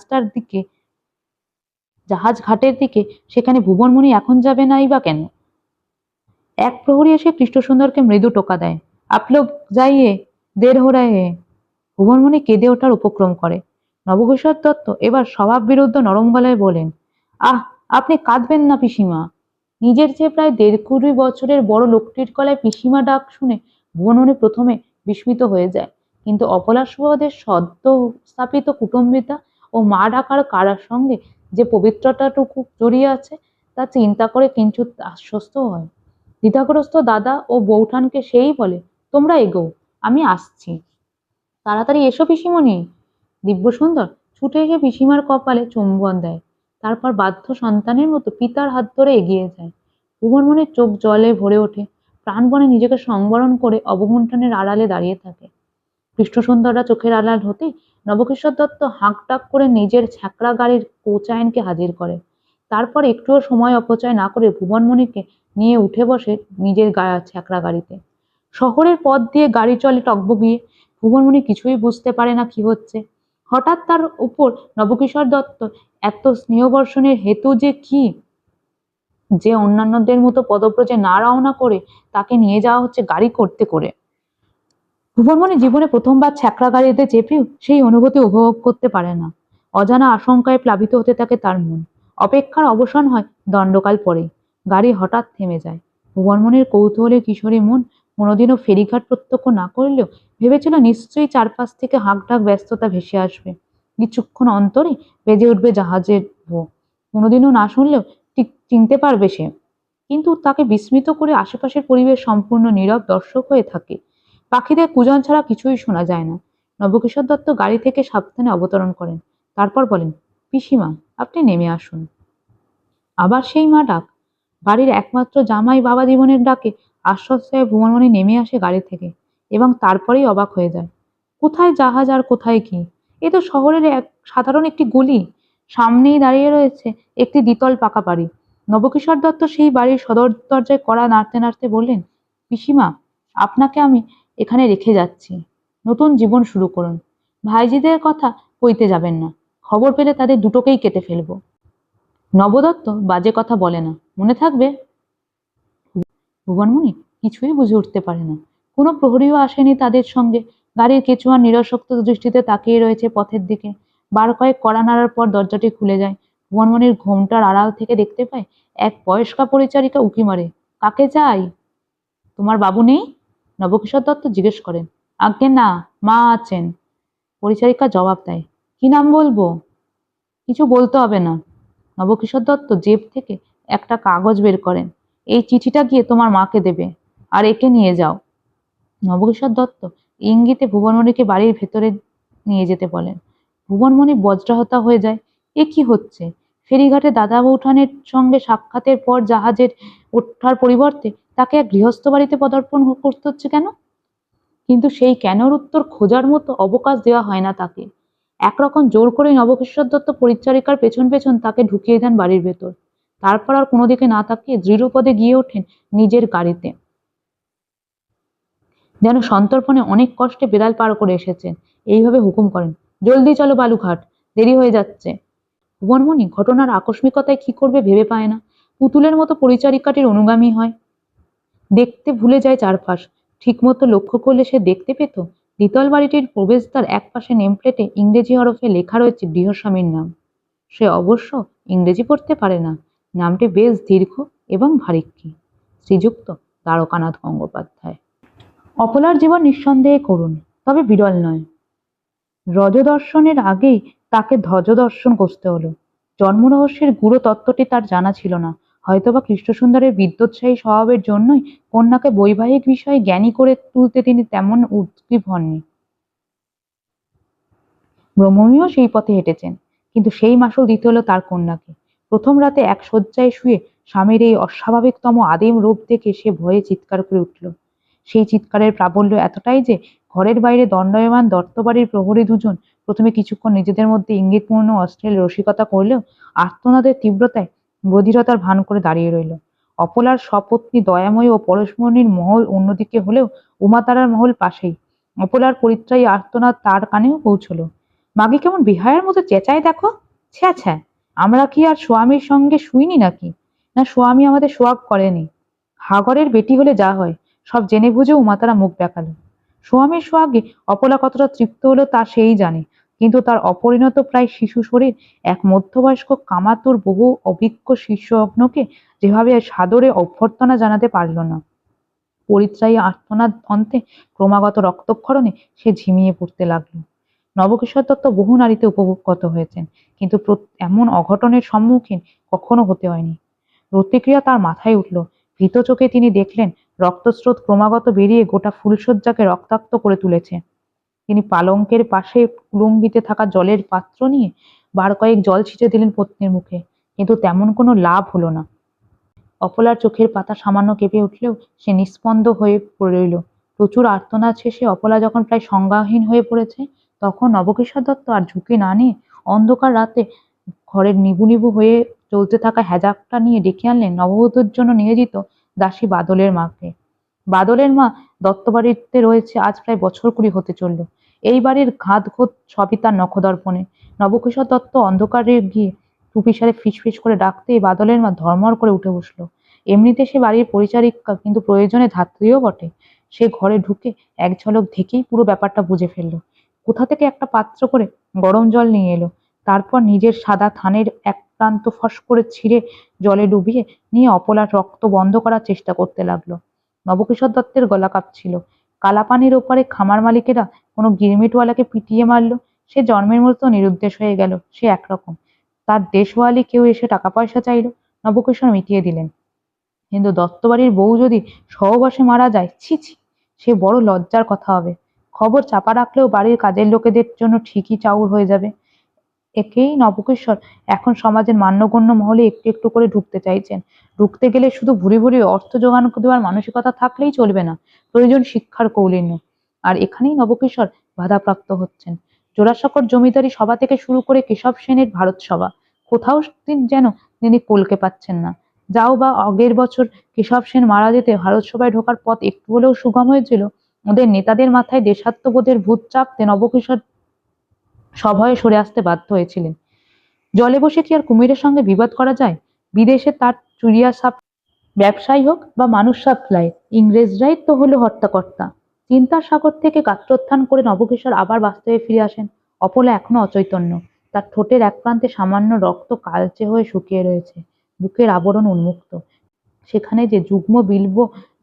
ঘাটের দিকে, সেখানে ভুবনমণি এখন যাবে নাই বা কেন? এক প্রহরী এসে কৃষ্ণসুন্দরকে মৃদু টোকা দেয়, আপ লোগ যাইয়ে, দের হো রাহে। ভুবনমণি কেঁদে ওঠার উপক্রম করে। নবকিশোর দত্ত এবার স্বভাব বিরুদ্ধ নরম গলায় বলেন, আহ, আপনি কাঁদবেন না পিসিমা। নিজের চেয়ে প্রায় 1.25 বছরের বড় লোকটির গলায় পিসিমা ডাক শুনে ভুবনমণি প্রথমে বিস্মিত হয়ে যায়, কিন্তু অপলা সুবোধের সদ্য স্থাপিত কুটুম্বিতা ও মা ডাকার কারার সঙ্গে যে পবিত্রতাটুকু জড়িয়ে আছে তা চিন্তা করে কিঞ্চিৎ আশ্বস্ত হয়। দ্বিধাগ্রস্ত দাদা ও বৌঠানকে সেই বলে, তোমরা এগো, আমি আসছি। তাড়াতাড়ি এসো পিসিমণি। দিব্যসুন্দর ছুটে এসে পিসিমার কপালে চুম্বন দেয়, তারপর বাধ্য সন্তানের মতো পিতার হাত ধরে এগিয়ে যায়। ভুবনমণির চোখ জলে ভরে ওঠে, প্রাণপণে নিজেকে সংবরণ করে অবগুণ্ঠনের আড়ালে দাঁড়িয়ে থাকে। কৃষ্ণসুন্দররা চোখের আড়াল হতেই নবকিশোর দত্ত হাঁক ডাক করে নিজের ছ্যাঁকড়া গাড়ির কোচায়নকে হাজির করে। তারপর একটুও সময় অপচয় না করে ভুবনমণিকে নিয়ে উঠে বসে নিজের ছ্যাঁকড়া গাড়িতে। শহরের পথ দিয়ে গাড়ি চলে টগবগিয়ে। ভুবনমণি কিছুই বুঝতে পারে না কি হচ্ছে। হঠাৎ তার উপর নবকিশোর দত্ত এত স্নেহবর্ষণের হেতু যে কি, যে অন্যান্যদের মতো পদব্রজে না রওনা করে তাকে নিয়ে যাওয়া হচ্ছে গাড়ি করতে করে। ভুবনমণি জীবনে প্রথমবার ছ্যাঁকড়া গাড়িতে চেপেও সেই অনুভূতি উপভোগ করতে পারে না। অজানা আশঙ্কায় প্লাবিত হতে থাকে তার মন। অপেক্ষার অবসান হয় দণ্ডকাল পরেই। গাড়ি হঠাৎ থেমে যায়। ভুবনমণির কৌতূহলী কিশোরী মন কোনোদিনও ফেরিঘাট প্রত্যক্ষ না করলেও ভেবেছিল নিশ্চয়ই চারপাশ থেকে হাঁকডাক ব্যস্ততা ভেসে আসবে। কিছুক্ষণ অন্তরে বেজে উঠবে জাহাজের ভো। কোনোদিনও না শুনলেও ঠিক চিনতে পারবে সে। কিন্তু তাকে বিস্মিত করে আশেপাশের পরিবেশ সম্পূর্ণ নীরব দর্শক হয়ে থাকে। পাখিদের কুজন ছাড়া কিছুই শোনা যায় না। নবকিশোর দত্ত গাড়ি থেকে সাবধানে অবতরণ করেন। তারপর বলেন, পিসিমা, আপনি নেমে আসুন। আবার সেই মা ডাক। বাড়ির একমাত্র জামাই বাবা জীবনের ডাকে আশ্বস্ত ভুবনমণি নেমে আসে গাড়ি থেকে এবং তারপরেই অবাক হয়ে যায়। কোথায় জাহাজ আর কোথায় কি? এ তো শহরের এক সাধারণ একটি গলি। সামনেই দাঁড়িয়ে রয়েছে একটি দ্বিতল পাকা বাড়ি। নবকিশোর দত্ত সেই বাড়ির সদর দরজায় কড়া নাড়তে নাড়তে বললেন, পিসিমা, আপনাকে আমি এখানে রেখে যাচ্ছি। নতুন জীবন শুরু করুন। ভাইজিদের কথা কইতে যাবেন না। খবর পেলে তাদের দুটোকেই কেটে ফেলবো। নবদত্ত বাজে কথা বলে না, মনে থাকবে। ভুবনমণি কিছুই বুঝে উঠতে পারে না। কোনো প্রহরীও আসেনি তাদের সঙ্গে। গাড়ির কেচুয়ান নিরসক্ত দৃষ্টিতে তাকিয়ে রয়েছে পথের দিকে। বার কয়েক কড়া নাড়ার পর দরজাটি খুলে যায়। ভুবনমণির ঘোমটার আড়াল থেকে দেখতে পায় এক বয়স্কা পরিচারিকা উঁকি মারে। কাকে চাই? তোমার বাবু নেই? নবকিশোর দত্ত জিজ্ঞেস করেন। আজ্ঞে না, মা আছেন। পরিচারিকা জবাব দেয়। কি নাম বলবো? কিছু বলতে হবে না। নবকিশোর দত্ত জেব থেকে একটা কাগজ বের করেন। এই চিঠিটা গিয়ে তোমার মাকে দেবে, আর একে নিয়ে যাও। নবকিশোর দত্ত ইঙ্গিতে ভুবনমণিকে বাড়ির ভেতরে নিয়ে যেতে বলেন। ভুবনমণি বজ্রাহতা হয়ে যায়। এ কি হচ্ছে? ফেরিঘাটে দাদা বৌঠানের সঙ্গে সাক্ষাতের পর জাহাজের ওঠার পরিবর্তে তাকে এক গৃহস্থ বাড়িতে পদার্পণ করতে হচ্ছে কেন? কিন্তু সেই কেনর উত্তর খোঁজার মতো অবকাশ দেওয়া হয় না তাকে। একরকম জোর করে নবকিশোর দত্ত পরিচারিকার পেছন পেছন তাকে ঢুকিয়ে দেন বাড়ির ভেতর। তারপর আর কোনো দিকে না তাকিয়ে দৃঢ়পদে গিয়ে ওঠেন নিজের গাড়িতে। যেন সন্তর্পণে অনেক কষ্টে বেড়াল পার করে এসেছেন। এইভাবে হুকুম করেন, জলদি চলো বালুঘাট, দেরি হয়ে যাচ্ছে। ভুবনমণি ঘটনার আকস্মিকতায় কি করবে ভেবে পায় না। পুতুলের মতো পরিচারিকাটির অনুগামী হয়। দেখতে ভুলে যায় চারপাশ। ঠিকমতো লক্ষ্য করলে সে দেখতে পেত দ্বিতল বাড়িটির প্রবেশদ্বার একপাশে নেমপ্লেটে ইংরেজি হরফে লেখা রয়েছে গৃহস্বামীর নাম। সে অবশ্য ইংরেজি পড়তে পারে না। নামটি বেশ দীর্ঘ এবং ভারিক্কি। শ্রীযুক্ত দ্বারকানাথ গঙ্গোপাধ্যায়। অপলার জীবন নিঃসন্দেহে করুণ, তবে বিরল নয়। রজদর্শনের আগেই তাকে ধ্বজদর্শন করতে হলো। জন্মরহস্যের গূঢ় তত্ত্বটি তার জানা ছিল না। হয়তোবা কৃষ্ণসুন্দরের বিদ্যোৎসাহী স্বভাবের জন্যই কন্যাকে বৈবাহিক বিষয়ে জ্ঞানী করে তুলতে তিনি তেমন উদ্গ্রীব হননি। ব্রহ্মমিও সেই পথে হেঁটেছেন, কিন্তু সেই মাসুল দিতে হলো তার কন্যাকে। প্রথম রাতে এক শয্যায় শুয়ে স্বামীর এই অস্বাভাবিকতম আদিম রূপ দেখে সে ভয়ে চিৎকার করে উঠল। সেই চিৎকারের প্রাবল্য এতটাই যে ঘরের বাইরে দণ্ডায়মান দত্তবাড়ির প্রহরী দুজন প্রথমে কিছুক্ষণ নিজেদের মধ্যে ইঙ্গিতপূর্ণ অশ্লীল রসিকতা করলেও আর্তনাদের তীব্রতায় বধিরতার ভান করে দাঁড়িয়ে রইল। অপলার সপত্নী দয়াময়ী ও পরশমণির মহল অন্যদিকে হলেও উমাতারার মহল পাশেই। অপলার পরিত্রায়ী আর্তনাদ তার কানেও পৌঁছল। মাগি কেমন বিহায়ের মতো চেঁচায় দেখো। ছ্যা ছ্যা, আমরা কি আর স্বামীর সঙ্গে শুইনি নাকি? না স্বামী আমাদের সোয়াগ করেনি? হাগরের বেটি হলে যা হয় সব জেনে বুঝে উমাতারা মুখ দেখালো। স্বামীর সোয়াগে অপলা কতটা তৃপ্ত হলো তা সেই জানে, কিন্তু তার অপরিণত প্রায় শিশু শরীর এক মধ্যবয়স্ক কামাতুর বহু অভিজ্ঞ শিষ্যগ্নকে যেভাবে সাদরে অভ্যর্থনা জানাতে পারল না। পরিত্রায়ী আর্তনাদ অন্তে ক্রমাগত রক্তক্ষরণে সে ঝিমিয়ে পড়তে লাগলো। নবকিশোর দত্ত বহু নারীতে উপভোগগত হয়েছেন, কিন্তু এমন অঘটনের সম্মুখীন কখনো হতে হয়নি। প্রতিক্রিয়া তার মাথায় উঠল। ভীত চোখে তিনি দেখলেন রক্তস্রোত ক্রমাগত বেরিয়ে গোটা ফুলশয্যাকে রক্তাক্ত করে তুলেছে। তিনি পালঙ্কের পাশে কুলুঙ্গিতে থাকা জলের পাত্র নিয়ে বার কয়েক জল ছিটে দিলেন পত্নীর মুখে, কিন্তু তেমন কোনো লাভ হলো না। অপলার চোখের পাতা সামান্য কেঁপে উঠলেও সে নিস্পন্দ হয়ে পড়ে রইল। প্রচুর আর্তনাদ শেষে অপলা যখন প্রায় সংজ্ঞাহীন হয়ে পড়েছে, তখন নবকিশোর দত্ত আর ঝুঁকি না নিয়ে অন্ধকার রাতে ঘরের নিবু নিবু হয়ে চলতে থাকা হ্যাজাকটা নিয়ে ডেকে আনলেন নববধূর জন্য নিয়োজিত দাসী বাদলের মাকে। বাদলের মা দত্তবাড়িতে রয়েছে আজ প্রায় বছর কুড়ি হতে চলল। এই বাড়ির ঘাত ঘোত সবই তার নখদর্পণে। নবকিশোর দত্ত অন্ধকারে গিয়ে টুপিসারে ফিসফিস করে ডাকতেই বাদলের মা ধর্মর করে উঠে বসলো। এমনিতে সে বাড়ির পরিচারিকা, কিন্তু প্রয়োজনে ধাত্রীও বটে। সে ঘরে ঢুকে এক ঝলক দেখেই পুরো ব্যাপারটা বুঝে ফেললো। কোথা থেকে একটা পাত্র করে গরম জল নিয়ে এলো। তারপর নিজের সাদা থানের এক প্রান্ত ফস করে ছিঁড়ে জলে ডুবিয়ে নিয়ে অপলার রক্ত বন্ধ করার চেষ্টা করতে লাগলো। নবকিশোর দত্তের গলা কাঁপছিল। কালাপানির ওপারে খামার মালিকেরা কোনো গিরমিটওয়ালাকে পিটিয়ে মারলো, সে জন্মের মতো নিরুদ্দেশ হয়ে গেল। সে একরকম। তার দেশওয়ালি কেউ এসে টাকা পয়সা চাইল, নবকিশোর মিটিয়ে দিলেন। কিন্তু দত্তবাড়ির বউ যদি সহবাসে মারা যায়, ছি ছি, সে বড় লজ্জার কথা হবে। খবর চাপা রাখলেও বাড়ির কাজের লোকেদের জন্য ঠিকই চাউর হয়ে যাবে। একেই নবকিশোর এখন সমাজের মান্যগণ্য মহলে একটু একটু করে ঢুকতে চাইছেন। ঢুকতে গেলে শুধু ভুরি ভুরি অর্থ জোগান দেওয়ার মানসিকতা থাকলেই চলবে না, প্রয়োজন শিক্ষার কৌলিন্য। আর এখানেই নবকিশোর বাধাপ্রাপ্ত হচ্ছেন। জোড়াসাঁকোর জমিদারি সভা থেকে শুরু করে কেশব সেনের ভারত সভা, কোথাও যেন তিনি কলকে পাচ্ছেন না। যাও বা আগের বছর কেশব সেন মারা যেতে ভারত সভায় ঢোকার পথ একটু হলেও সুগম হয়েছিল। ওদের নেতাদের মাথায় দেশাত্মবোধের ভূত চাপতে নবকিশোর সভয়ে সরে আসতে বাধ্য হয়েছিলেন। জলে বসে কি আর কুমিরের সঙ্গে বিবাদ করা যায়? বিদেশে তার চুরিয়া সাপ ব্যবসায়ী হোক বা মানুষ সাপ্লাই, ইংরেজরাই তো হলো হর্তাকর্তা। চিন্তার সাগর থেকে গাত্রোত্থান করে নবকিশোর আবার বাস্তবে ফিরে আসেন। অপলা এখনো অচৈতন্য। তার ঠোঁটের এক প্রান্তে সামান্য রক্ত কালচে হয়ে শুকিয়ে রয়েছে, বুকের আবরণ উন্মুক্ত। সেখানে যে যুগ্ম বিল্ব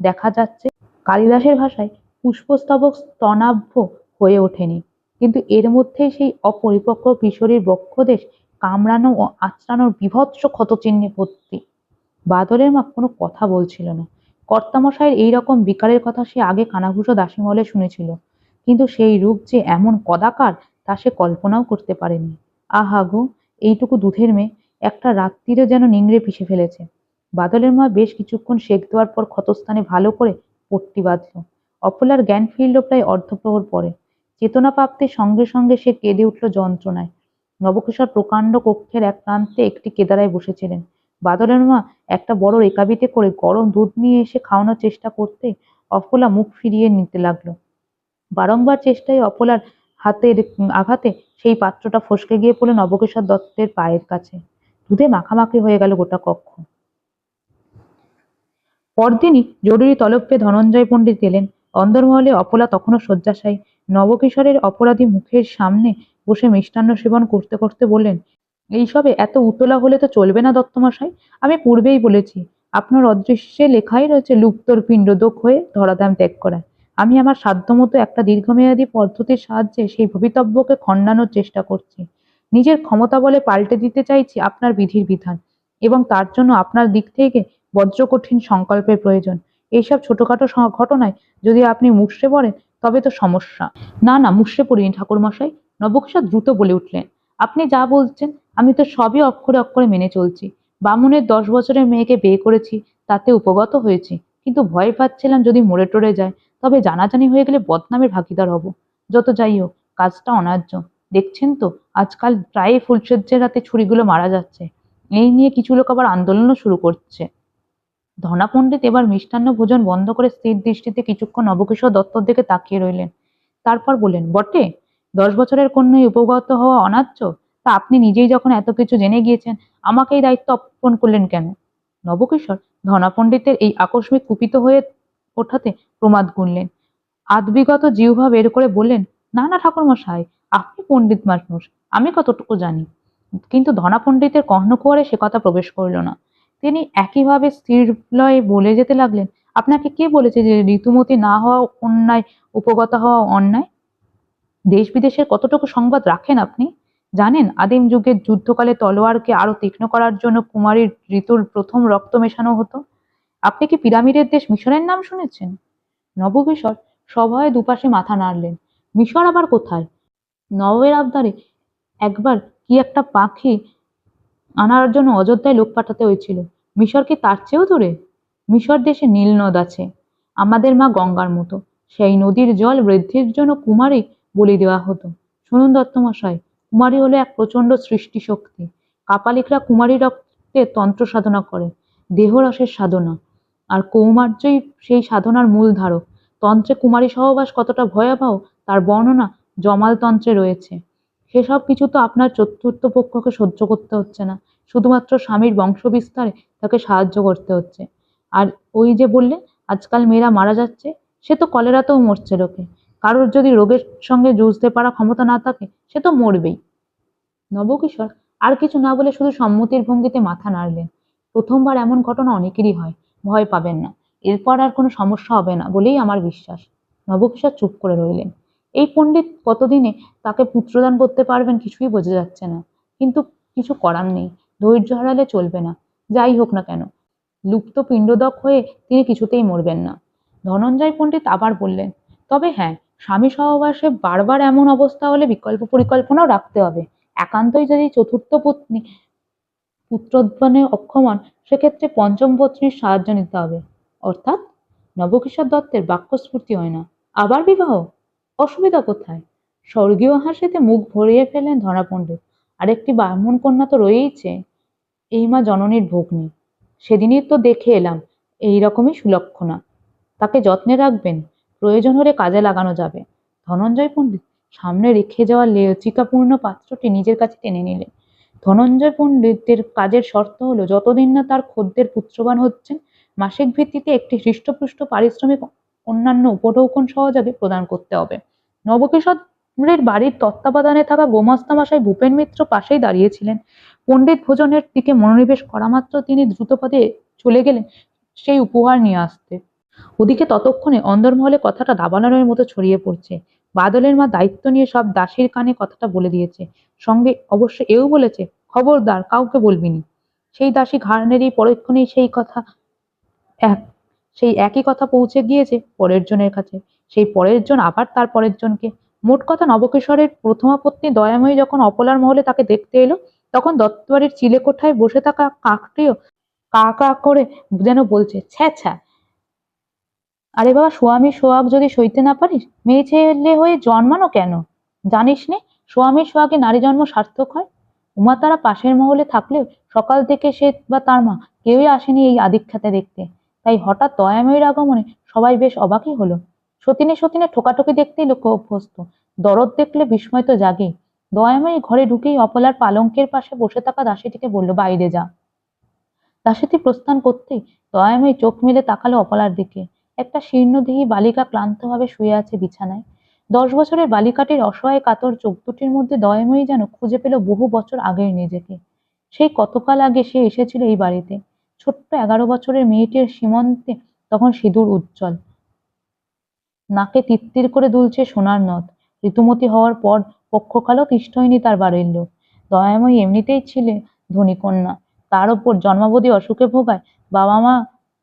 দেখা যাচ্ছে, কালিদাসের ভাষায় পুষ্পস্তবক স্তনাভ্য হয়ে ওঠেনি, কিন্তু এর মধ্যেই সেই অপরিপক্ব কিশোরীর বক্ষদেশ কামড়ানো ও আঁচড়ানোর বীভৎস ক্ষতচিহ্নে ভর্তি। বাদলের মা কোনো কথা বলছিল না। কর্তামশাইয়ের এইরকম বিকারের কথা সে আগে কানাঘুষো দাসীমহলে শুনেছিল, কিন্তু সেই রূপ যে এমন কদাকার তা সে কল্পনাও করতে পারেনি। আহা গো, এইটুকু দুধের মেয়ে একটা রাত্রিরে যেন নিংড়ে পিষে ফেলেছে। বাদলের মা বেশ কিছুক্ষণ সেঁক দেওয়ার পর ক্ষতস্থানে ভালো করে পট্টি বাঁধল। অপলার জ্ঞান ফিরল প্রায় অর্ধপ্রহর পরে। চেতনা প্রাপ্তির সঙ্গে সঙ্গে সে কেঁদে উঠল যন্ত্রণায়। নবকিশোর প্রকাণ্ড কক্ষের এক প্রান্তে একটি কেদারায় বসেছিলেন। বাদলের মা একটা বড় রেকাবিতে করে গরম দুধ নিয়ে এসে খাওয়ানোর চেষ্টা করতে অপলা মুখ ফিরিয়ে নিতে লাগলো। বারংবার চেষ্টায় অপলার হাতের আঘাতে সেই পাত্রটা ফসকে গিয়ে পড়ল নবকিশোর দত্তের পায়ের কাছে। দুধে মাখামাখি হয়ে গেল গোটা কক্ষ। পরদিনই জরুরি তলব পেয়ে ধনঞ্জয় পণ্ডিত এলেন। অন্দরমহলে অপলা তখনও শয্যাশায়ী। নবকিশোরের অপরাধী মুখের সামনে বসে মিষ্টান্ন সেবন করতে করতে বললেন, এইসবে এত উতলা হলে তো চলবে না দত্তমশাই। আমি পূর্বেই বলেছি, আপনার অদৃশ্যে লেখাই রয়েছে লুপ্তর পিণ্ডদোক হয়ে ধরাধাম ত্যাগ করা। আমি আমার সাধ্যমতো একটা দীর্ঘমেয়াদী পদ্ধতির সাহায্যে সেই ভবিতব্যকে খণ্ডানোর চেষ্টা করছি। নিজের ক্ষমতা বলে পাল্টে দিতে চাইছি আপনার বিধির বিধান, এবং তার জন্য আপনার দিক থেকে বজ্রকঠিন সংকল্পের প্রয়োজন। এইসব ছোটখাটো ঘটনায় যদি আপনি মুষড়ে পড়েন তবে তো সমস্যা। না না, মুষড়ে পড়িনি ঠাকুরমশাই, নবকিশোর দ্রুত বলে উঠলেন। আপনি যা বলছেন আমি তো সবই অক্ষরে অক্ষরে মেনে চলছি। বামুনের 10 বছরের মেয়েকে বিয়ে করেছি, তাতে উপগত হয়েছি, কিন্তু ভয় পাচ্ছিলাম যদি মরে টরে যায় তবে জানাজানি হয়ে গেলে বদনামের ভাগিদার হব। যত যাই হোক, কাজটা অন্যায্য। দেখছেন তো আজকাল প্রায় ফুলসজ্জের রাতে ছুরিগুলো মারা যাচ্ছে। এই নিয়ে কিছু লোক আবার আন্দোলনও শুরু করছে। ধনা পণ্ডিত এবার মিষ্টান্ন ভোজন বন্ধ করে স্থির দৃষ্টিতে কিছুক্ষণ নবকিশোর দত্তর দিকে তাকিয়ে রইলেন। তারপর বললেন, বটে 10 বছরের কন্যায় উপগত হওয়া অনার্য? তা আপনি নিজেই যখন এত কিছু জেনে গিয়েছেন, আমাকে এই দায়িত্ব অর্পণ করলেন কেন? নবকিশোর ধনা পণ্ডিতের এই আকস্মিক কুপিত হয়ে ওঠাতে প্রমাদ গুনলেন। আদবিগত জিহ্বা বের করে বললেন, না না ঠাকুরমশাই, আপনি পণ্ডিত মানুষ, আমি কতটুকু জানি। কিন্তু ধনা পণ্ডিতের কর্ণকুহরে সে কথা প্রবেশ করল না। তিনি একইভাবে স্থিরলয়ে বলে যেতে লাগলেন, আপনাকে কে বলেছে যে ঋতুমতি না হওয়া অন্যায়, উপগত হওয়া অন্যায়? দেশ বিদেশের কতটুকু সংবাদ রাখেন আপনি? জানেন আদিম যুগের যুদ্ধকালে তলোয়ারকে আরো তীক্ষ্ণ করার জন্য কুমারীর ঋতুর প্রথম রক্ত মেশানো হতো। আপনি কি পিরামিডের দেশ মিশরের নাম শুনেছেন? নবকিশোর সভয়ে দুপাশে মাথা নাড়লেন। মিশর আবার কোথায়? নবাবের আবদারে একবার কি একটা পাখি আনার জন্য অযোধ্যায় লোক পাঠাতে হয়েছিল। মিশর কি তার চেয়েও দূরে? মিশর দেশে নীল নদ আছে, আমাদের মা গঙ্গার মতো। সেই নদীর জল বৃদ্ধির জন্য কুমারী বলি দেওয়া হতো। শুনুন দত্তমশাই, কুমারী হলো এক প্রচণ্ড সৃষ্টি শক্তি। কাপালিকরা কুমারী রক্তে তন্ত্র সাধনা করে, দেহরসের সাধনা, আর কৌমার্যই সেই সাধনার মূল ধারক। তন্ত্রে কুমারী সহবাস কতটা ভয়াবহ তার বর্ণনা জমাল তন্ত্রে রয়েছে। সেসব কিছু তো আপনার চতুর্থ পক্ষকে সহ্য করতে হচ্ছে না, শুধুমাত্র স্বামীর বংশ বিস্তারে তাকে সাহায্য করতে হচ্ছে। আর ওই যে বললে আজকাল মেয়েরা মারা যাচ্ছে, সে তো কলেরাতেও মরছে লোকে। কারোর যদি রোগের সঙ্গে যুঝতে পারা ক্ষমতা না থাকে, সে তো মরবেই। নবকিশোর আর কিছু না বলে শুধু সম্মতির ভঙ্গিতে মাথা নাড়লেন। প্রথমবার এমন ঘটনা অনেকেরই হয়, ভয় পাবেন না, এরপর আর কোনো সমস্যা হবে না বলেই আমার বিশ্বাস। নবকিশোর চুপ করে রইলেন। এই পণ্ডিত কতদিনে তাকে পুত্রদান করতে পারবেন কিছুই বোঝা যাচ্ছে না, কিন্তু কিছু করার নেই, ধৈর্য হারালে চলবে না। যাই হোক না কেন, লুপ্ত পিণ্ডদক হয়ে তিনি কিছুতেই মরবেন না। ধনঞ্জয় পণ্ডিত আবার বললেন, তবে হ্যাঁ, স্বামী সহবাসে বারবার এমন অবস্থা হলে বিকল্প পরিকল্পনাও রাখতে হবে। একান্তই যদি চতুর্থ পত্নী পুত্রোদ্ভবনে অক্ষম, সেক্ষেত্রে পঞ্চম পত্নীর সাহায্য নিতে হবে। অর্থাৎ নবকিশোর দত্তের বাক্যস্ফূর্তি হয় না। আবার বিবাহ? অসুবিধা কোথায়? স্বর্গীয় হাসিতে মুখ ভরিয়ে ফেললেন ধরা পণ্ডিত। আরেকটি ব্রাহ্মণ কন্যা তো রয়েইছে, এই মা জননীর ভগ্নী। সেদিনই তো দেখে এলাম এই রকমই সুলক্ষণা। তাকে যত্নে রাখবেন, প্রয়োজন হলে কাজে লাগানো যাবে। ধনঞ্জয় পণ্ডিত সামনে রেখে যাওয়া লেচিকাপূর্ণ পাত্রটি নিজের কাছে টেনে নিলেন। ধনঞ্জয় পণ্ডিতের কাজের শর্ত হলো যতদিন না তার খদ্দের পুত্রবান হচ্ছেন, মাসিক ভিত্তিতে একটি হৃষ্টপুষ্ট পারিশ্রমিক অন্যান্য উপঢৌকন সহযোগে প্রদান করতে হবে। নবকিশোরের বাড়ির তত্ত্বাবধানে থাকা গোমাস্তামশাই ভূপেন মিত্র পাশেই দাঁড়িয়েছিলেন। পণ্ডিত ভোজনের দিকে মনোনিবেশ করা মাত্র তিনি দ্রুতপদে চলে গেলেন সেই উপহার নিয়ে আসতে। ওদিকে ততক্ষণে অন্দরমহলে কথাটা দাবানলের মতো ছড়িয়ে পড়ছে। বাদলের মা দায়িত্ব নিয়ে সব দাসীর কানে কথাটা বলে দিয়েছে, সঙ্গে অবশ্য এও বলেছে, খবরদার কাউকে বলবিনি। সেই দাসী ঘাড় নেড়েই পরক্ষণেই সেই একই কথা পৌঁছে গিয়েছে পরের জনের কাছে, সেই পরের জন আবার তার পরের জনকে। মোট কথা, নবকিশোরের প্রথমা পত্নী দয়াময়ী যখন অপলার মহলে তাকে দেখতে এলো, তখন দত্তবাড়ির চিলেকোঠায় বসে থাকা কাকটিও কা কা করে যেন বলছে, ছ্যা ছ্যা, আরে বাবা, স্বামীর সোহাগ যদি সইতে না পারিস, মেয়ে ছেলে হয়ে জন্মানো কেন? জানিস নে, স্বামীর সোহাগে নারী জন্ম সার্থক হয়। উমা তারা পাশের মহলে থাকলেও সকাল থেকে সে বা তার মা কেউই আসেনি এই আদিক্ষেতে দেখতে। তাই হঠাৎ দয়াময়ীর আগমনে সবাই বেশ অবাকই হলো। সতীনে সতীনে ঠোকাঠুকি দেখতেই লোক অভ্যস্ত, দরদ দেখলে বিস্ময় তো জাগেই। দয়াময়ী ঘরে ঢুকেই অপলার পালঙ্কের পাশে বসে থাকা দাসীটিকে বলল, বাইরে যা। দাসীটি প্রস্থান করতেই দয়াময়ী চোখ মেলে তাকালো অপলার দিকে। একটা শীর্ণদেহী বালিকা ক্লান্তভাবে শুয়ে আছে বিছানায়। 10 বছরের বালিকাটির অসহায় কাতর চোখ দুটির মধ্যে দয়াময়ী যেন খুঁজে পেল বহু বছর আগের নিজেকে। সেই কতকাল আগে সে এসেছিল এই বাড়িতে। ছোট্ট 11 বছরের মেয়েটির সীমন্তে তখন সিঁদুর উজ্জ্বল, নাকে তিত্তির করে দুলছে সোনার নথ। ঋতুমতী হওয়ার পর পক্ষকালও তিষ্ঠ হয়নি তার বাড়ির লোক। দয়াময়ী এমনিতেই ছিলেন ধনী কন্যা, তার ওপর জন্মাবধি অসুখে ভোগায় বাবা মা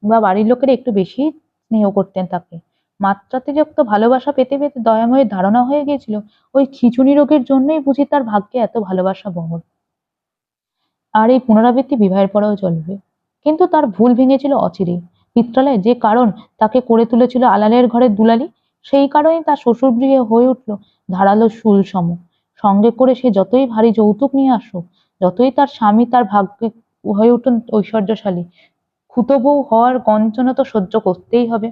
বা বাড়ির লোকেরা একটু বেশি স্নেহ করতেন তাকে। মাত্রাতিরিক্ত ভালোবাসা পেতে পেতে দয়াময়ের ধারণা হয়ে গিয়েছিল ওই খিঁচুনি রোগের জন্যই বুঝি তার ভাগ্যে এত ভালোবাসা বহর। আর এই পুনরাবৃত্তি বিবাহের পরেও চলবে। কিন্তু তার ভুল ভেঙেছিল অচিরেই। পিত্রালয় যে কারণ তাকে করে তুলেছিল আলালের ঘরের দুলালি, সেই কারণেই তার শ্বশুরগৃহে হয়ে উঠল ধারালো শুল সম। সঙ্গে করে সে যতই ভারী যৌতুক নিয়ে আসুক, যতই তার স্বামী তার ভাগ্যে হয়ে উঠুন ঐশ্বর্যশালী, খুতো বউ হওয়ার গঞ্জনা তো সহ্য করতেই হবে।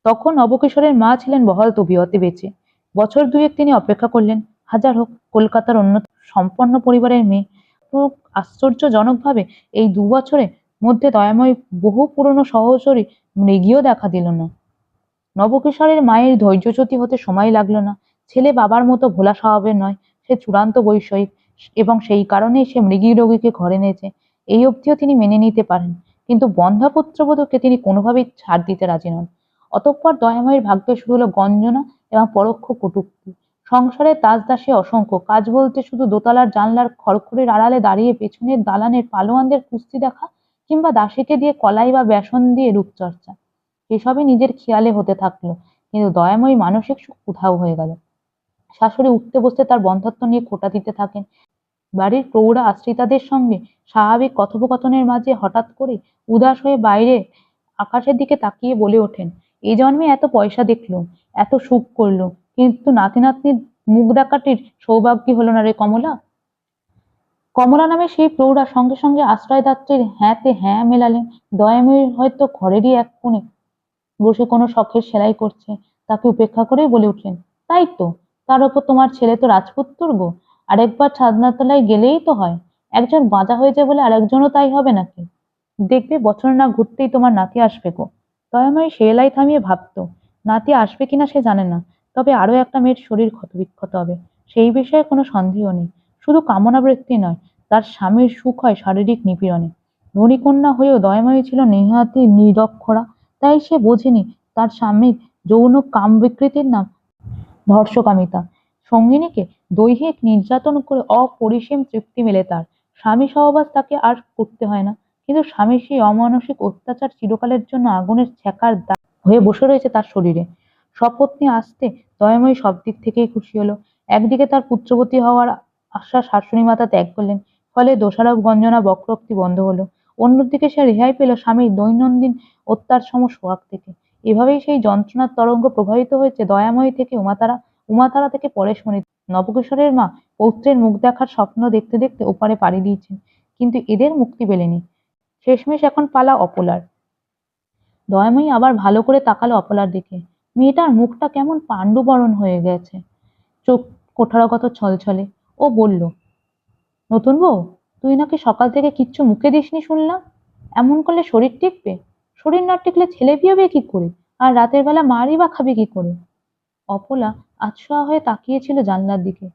তখন নবকিশোরের মা ছিলেন বহাল তবিয়তে বেঁচে। বছর দুয়েক তিনি অপেক্ষা করলেন। হাজার হোক, কলকাতার অন্য সম্পন্ন পরিবারের মেয়ে। তো আশ্চর্যজনকভাবে এই 2 বছরের মধ্যে দয়াময় বহু পুরনো সহচরী মৃগীও দেখা দিল না। নবকিশোরের মায়ের ধৈর্যচ্যুতি হতে সময় লাগলো না। ছেলে বাবার মতো ভোলা স্বভাবের নয়, সে চূড়ান্ত বৈষয়িক, এবং সেই কারণেই সে মৃগী রোগীকে ঘরে এনেছে, এই অবধিও তিনি মেনে নিতে পারেন। কিন্তু বন্ধ্যা পুত্রবধূকে তিনি কোনোভাবেই ছাড় দিতে রাজি নন। অতঃপর দয়াময়ের ভাগ্যে শুরু হলো গঞ্জনা এবং পরোক্ষ কটূক্তি। সংসারে দাসদাসী অসংখ্য, কাজ বলতে শুধু দোতলার জানলার খড়খড়ির আড়ালে দাঁড়িয়ে পেছনের দালানের পালোয়ানদের কুস্তি দেখা, কিংবা দাসীকে দিয়ে কলাই বা বেসন দিয়ে রূপচর্চা, এসবই নিজের খেয়ালে হতে থাকলো। কিন্তু দয়াময়ী মানসিক সুখ উধাও হয়ে গেল। শাশুড়ি উঠতে বসতে তার বন্ধ্যত্ব নিয়ে খোঁটা দিতে থাকেন। বাড়ির প্রৌঢ়া আশ্রিতাদের সঙ্গে স্বাভাবিক কথোপকথনের মাঝে হঠাৎ করে উদাস হয়ে বাইরে আকাশের দিকে তাকিয়ে বলে ওঠেন, এই জন্মে এত পয়সা দেখলো, এত সুখ করলো, কিন্তু নাতি নাতনির মুখ দেখাটির সৌভাগ্য হলো না রে কমলা। কমলা নামে সেই প্রৌঢ়া সঙ্গে সঙ্গে আশ্রয়দাত্রীর হ্যাঁতে হ্যাঁ মেলালেন। দয়াময়ীর হয়তো ঘরেরই এক কোণে বসে কোনো শখের সেলাই করছে, তাকে উপেক্ষা করেই বলে উঠলেন, তাই তো, তার ওপর তোমার ছেলে তো রাজপুত্তর গো, আরেকবার ছাদনাতলায় গেলেই তো হয়। একজন বাঁচা হয়েছে বলে আরেকজনও তাই হবে নাকি? দেখবে বছর না ঘুরতেই তোমার নাতি আসবে গো। দয়াময়ী সেলাই থামিয়ে ভাবতো, নাতি আসবে কিনা সে জানে না, তবে আরো একটা মেয়ের শরীর ক্ষতবিক্ষত হবে, সেই বিষয়ে কোনো সন্দেহ নেই। শুধু কামনাবৃত্তি নয়, তার স্বামীর সুখ হয় শারীরিক নিপীড়নে। ধনী কন্যা হয়েও দয়াময়ী ছিল নেহাতি নিরক্ষরা। তাই সে বোঝেনি তার স্বামীর যৌন কাম বিকৃতির নাম ধর্ষকামিতা। সঙ্গিনীকে দৈহিক নির্যাতন করে অপরিসীম তৃপ্তি মেলে তার। স্বামী সহবাস তাকে আর করতে হয় না, কিন্তু স্বামীর সেই অমানসিক অত্যাচার চিরকালের জন্য আগুনের ছ্যাঁকার হয়ে বসে রয়েছে তার শরীরে। সপত্নী আসতে দয়াময়ী সব দিক থেকেই খুশি হলো। একদিকে তার পুত্রবতী হওয়ার আশা শাশুড়ি মাতা ত্যাগ করলেন, ফলে দোষারোপ গঞ্জনা বক্রোক্তি বন্ধ হলো। অন্যদিকে সে রেহাই পেল স্বামীর দৈনন্দিন অত্যাচারসম সোহাগ থেকে। এভাবেই সেই যন্ত্রণার তরঙ্গ প্রবাহিত হয়েছে দয়াময়ী থেকে উমাতারা, উমাতারা থেকে পরেশমণি। নবকিশোরের মা পৌত্রের মুখ দেখার স্বপ্ন দেখতে দেখতে ওপারে পাড়ি দিয়েছেন, কিন্তু এদের মুক্তি পেলেনি। শেষমেশ এখন পালা অপলার। দয়াময়ী আবার ভালো করে তাকালো অপলার দিকে। মেয়েটার মুখটা কেমন পাণ্ডুবরণ হয়ে গেছে, চোখ কোঠারগত ছলছলে। ও বলল, নতুন বউ, তুই নাকি সকাল থেকে কিচ্ছু মুখে দিসনি শুনলাম। এমন করলে শরীর টিকবে? শরীর না টিকলে ছেলে বিয়ে হবে কি করে? আর রাতের বেলা মারই বা খাবি কি করে? অপলা আতশোয়া হয়ে তাকিয়েছিল জানলার দিকে।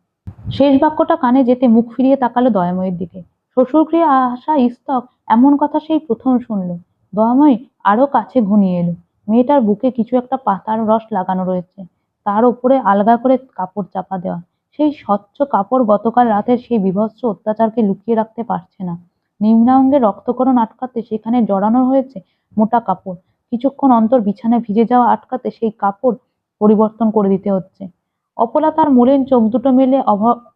শেষ বাক্যটা কানে যেতে মুখ ফিরিয়ে তাকালো দয়াময়ীর দিকে। শ্বশুরগৃহে আসা স্তক এমন কথা সেই প্রথম শুনল। দয়াময়ী আরো কাছে ঘনিয়ে এলো। মেয়েটার বুকে কিছু একটা পাতার রস লাগানো রয়েছে, তার উপরে আলগা করে কাপড় চাপা দেওয়া। সেই স্বচ্ছ কাপড় গতকাল রাতের সেই বীভৎস অত্যাচারকে লুকিয়ে রাখতে পারছে না। নিম্নাঙ্গে রক্তকরণ আটকাতে সেখানে জড়ানো হয়েছে মোটা কাপড়। কিছুক্ষণ অন্তর বিছানায় ভিজে যাওয়া আটকাতে সেই কাপড় পরিবর্তন করে দিতে হচ্ছে। অপলা তার মলিন চোখ দুটো মেলে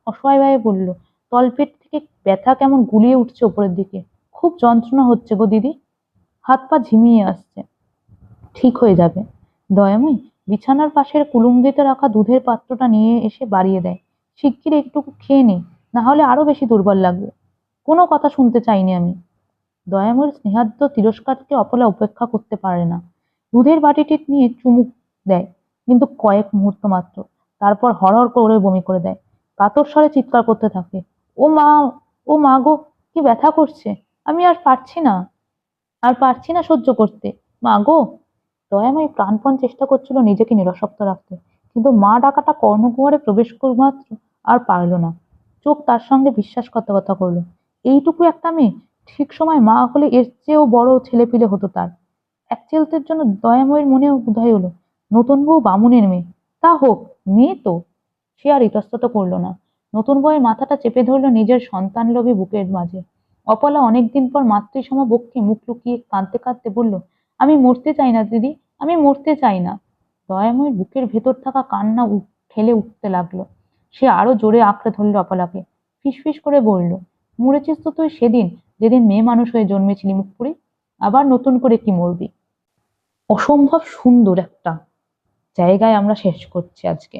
অসহায়ভাবে বলল, তলপেট থেকে ব্যথা কেমন গুলিয়ে উঠছে ওপরের দিকে। খুব যন্ত্রণা হচ্ছে গো দিদি, হাত পা ঝিমিয়ে আসছে। ঠিক হয়ে যাবে। দয়াময়ী বিছানার পাশের কুলুঙ্গিতে রাখা দুধের পাত্রটা নিয়ে এসে বাড়িয়ে দেয়। শিগগির একটুকু খেয়ে নে, না হলে আরো বেশি দুর্বল লাগবে। কোনো কথা শুনতে চাইনি আমি। দয়াময়ীর স্নেহাদ্র তিরস্কারকে অপলা উপেক্ষা করতে পারে না। দুধের বাটিটি নিয়ে চুমুক দেয়, কিন্তু কয়েক মুহূর্ত মাত্র। তারপর হড়হড় করে বমি করে দেয়। কাতর স্বরে চিৎকার করতে থাকে, ও মা, ও মা গো, কি ব্যথা করছে, আমি আর পারছি না, আর পারছি না সহ্য করতে, মা গো। দয়াময়ী প্রাণপণ চেষ্টা করছিল নিজেকে নিরসক্ত রাখতে, কিন্তু মা ডাকাটা কর্ণকুহরে প্রবেশ মাত্র আর পারল না। চোখ তার সঙ্গে বিশ্বাসঘাতকতা করলো। এইটুকু একটা মেয়ে, ঠিক সময় মা হলে এর চেয়েও বড় ছেলেপিলে হতো তার। এক চিলতের জন্য দয়াময়ীর মনেও বোধহয় হলো, নতুন বউ বামুনের মেয়ে, তা হোক, মেয়ে তো। সে আর ইতস্তত করলো না। নতুন বউয়ের মাথাটা চেপে ধরলো নিজের সন্তানলোভী বুকের মাঝে। অপলা অনেকদিন পর মাতৃসম বক্ষে মুখ লুকিয়ে কাঁদতে কাঁদতে বলল, আমি মরতে চাই না দিদি, আমি মরতে চাই না। দয়াময়ীর বুকের ভেতর থাকা কান্না ঠেলে উঠতে লাগলো। সে আরো জোরে আঁকড়ে ধরলো অপলাকে। ফিসফিস করে বলল, মরেছিস তো তুই সেদিন, যেদিন মেয়ে মানুষ হয়ে জন্মেছিলি মুখপুরি। আবার নতুন করে কি মরবি? অসম্ভব সুন্দর একটা জায়গায় আমরা শেষ করছি আজকে।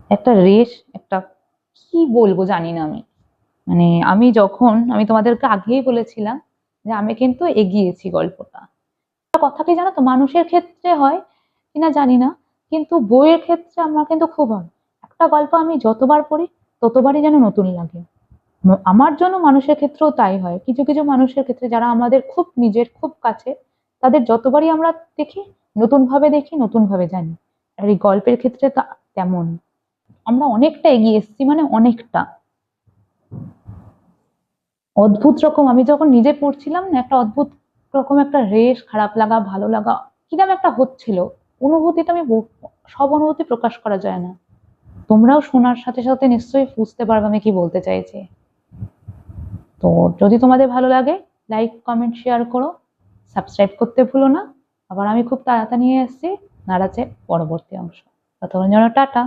একটা রেশ, একটা, কি বলবো জানি না আমি। মানে আমি তোমাদেরকে আগেই বলেছিলাম যে আমি কিন্তু এগিয়েছি গল্পটা। একটা কথা কি জানো তো, মানুষের ক্ষেত্রে হয় কিনা জানি না, কিন্তু বইয়ের ক্ষেত্রে আমার কিন্তু খুব হয়। একটা গল্প আমি যতবার পড়ি ততবারই যেন নতুন লাগে। আমার জন্য মানুষের ক্ষেত্রেও তাই হয়। কিছু কিছু মানুষের ক্ষেত্রে যারা আমাদের খুব নিজের, খুব কাছে, তাদের যতবারই আমরা দেখি, নতুন ভাবে দেখি, নতুন ভাবে জানি। আর এই গল্পের ক্ষেত্রে তা তেমন। আমরা অনেকটা এগিয়ে এসেছি, মানে অনেকটা। অদ্ভুত রকম, আমি যখন নিজে পড়ছিলাম না, একটা অদ্ভুত রকম একটা রেশ, খারাপ লাগা, ভালো লাগা, কিরকম একটা হচ্ছিল। অনুভূতিটা সব অনুভূতি প্রকাশ করা যায় না। তোমরাও শোনার সাথে সাথে নিশ্চয়ই বুঝতে পারবে আমি কি বলতে চাইছি। তো যদি তোমাদের ভালো লাগে, লাইক কমেন্ট শেয়ার করো, সাবস্ক্রাইব করতে ভুলো না। আবার আমি খুব তাড়াতাড়ি নিয়ে এসেছি নারাজের পরবর্তী অংশ। ততক্ষণ জন্য টাটা।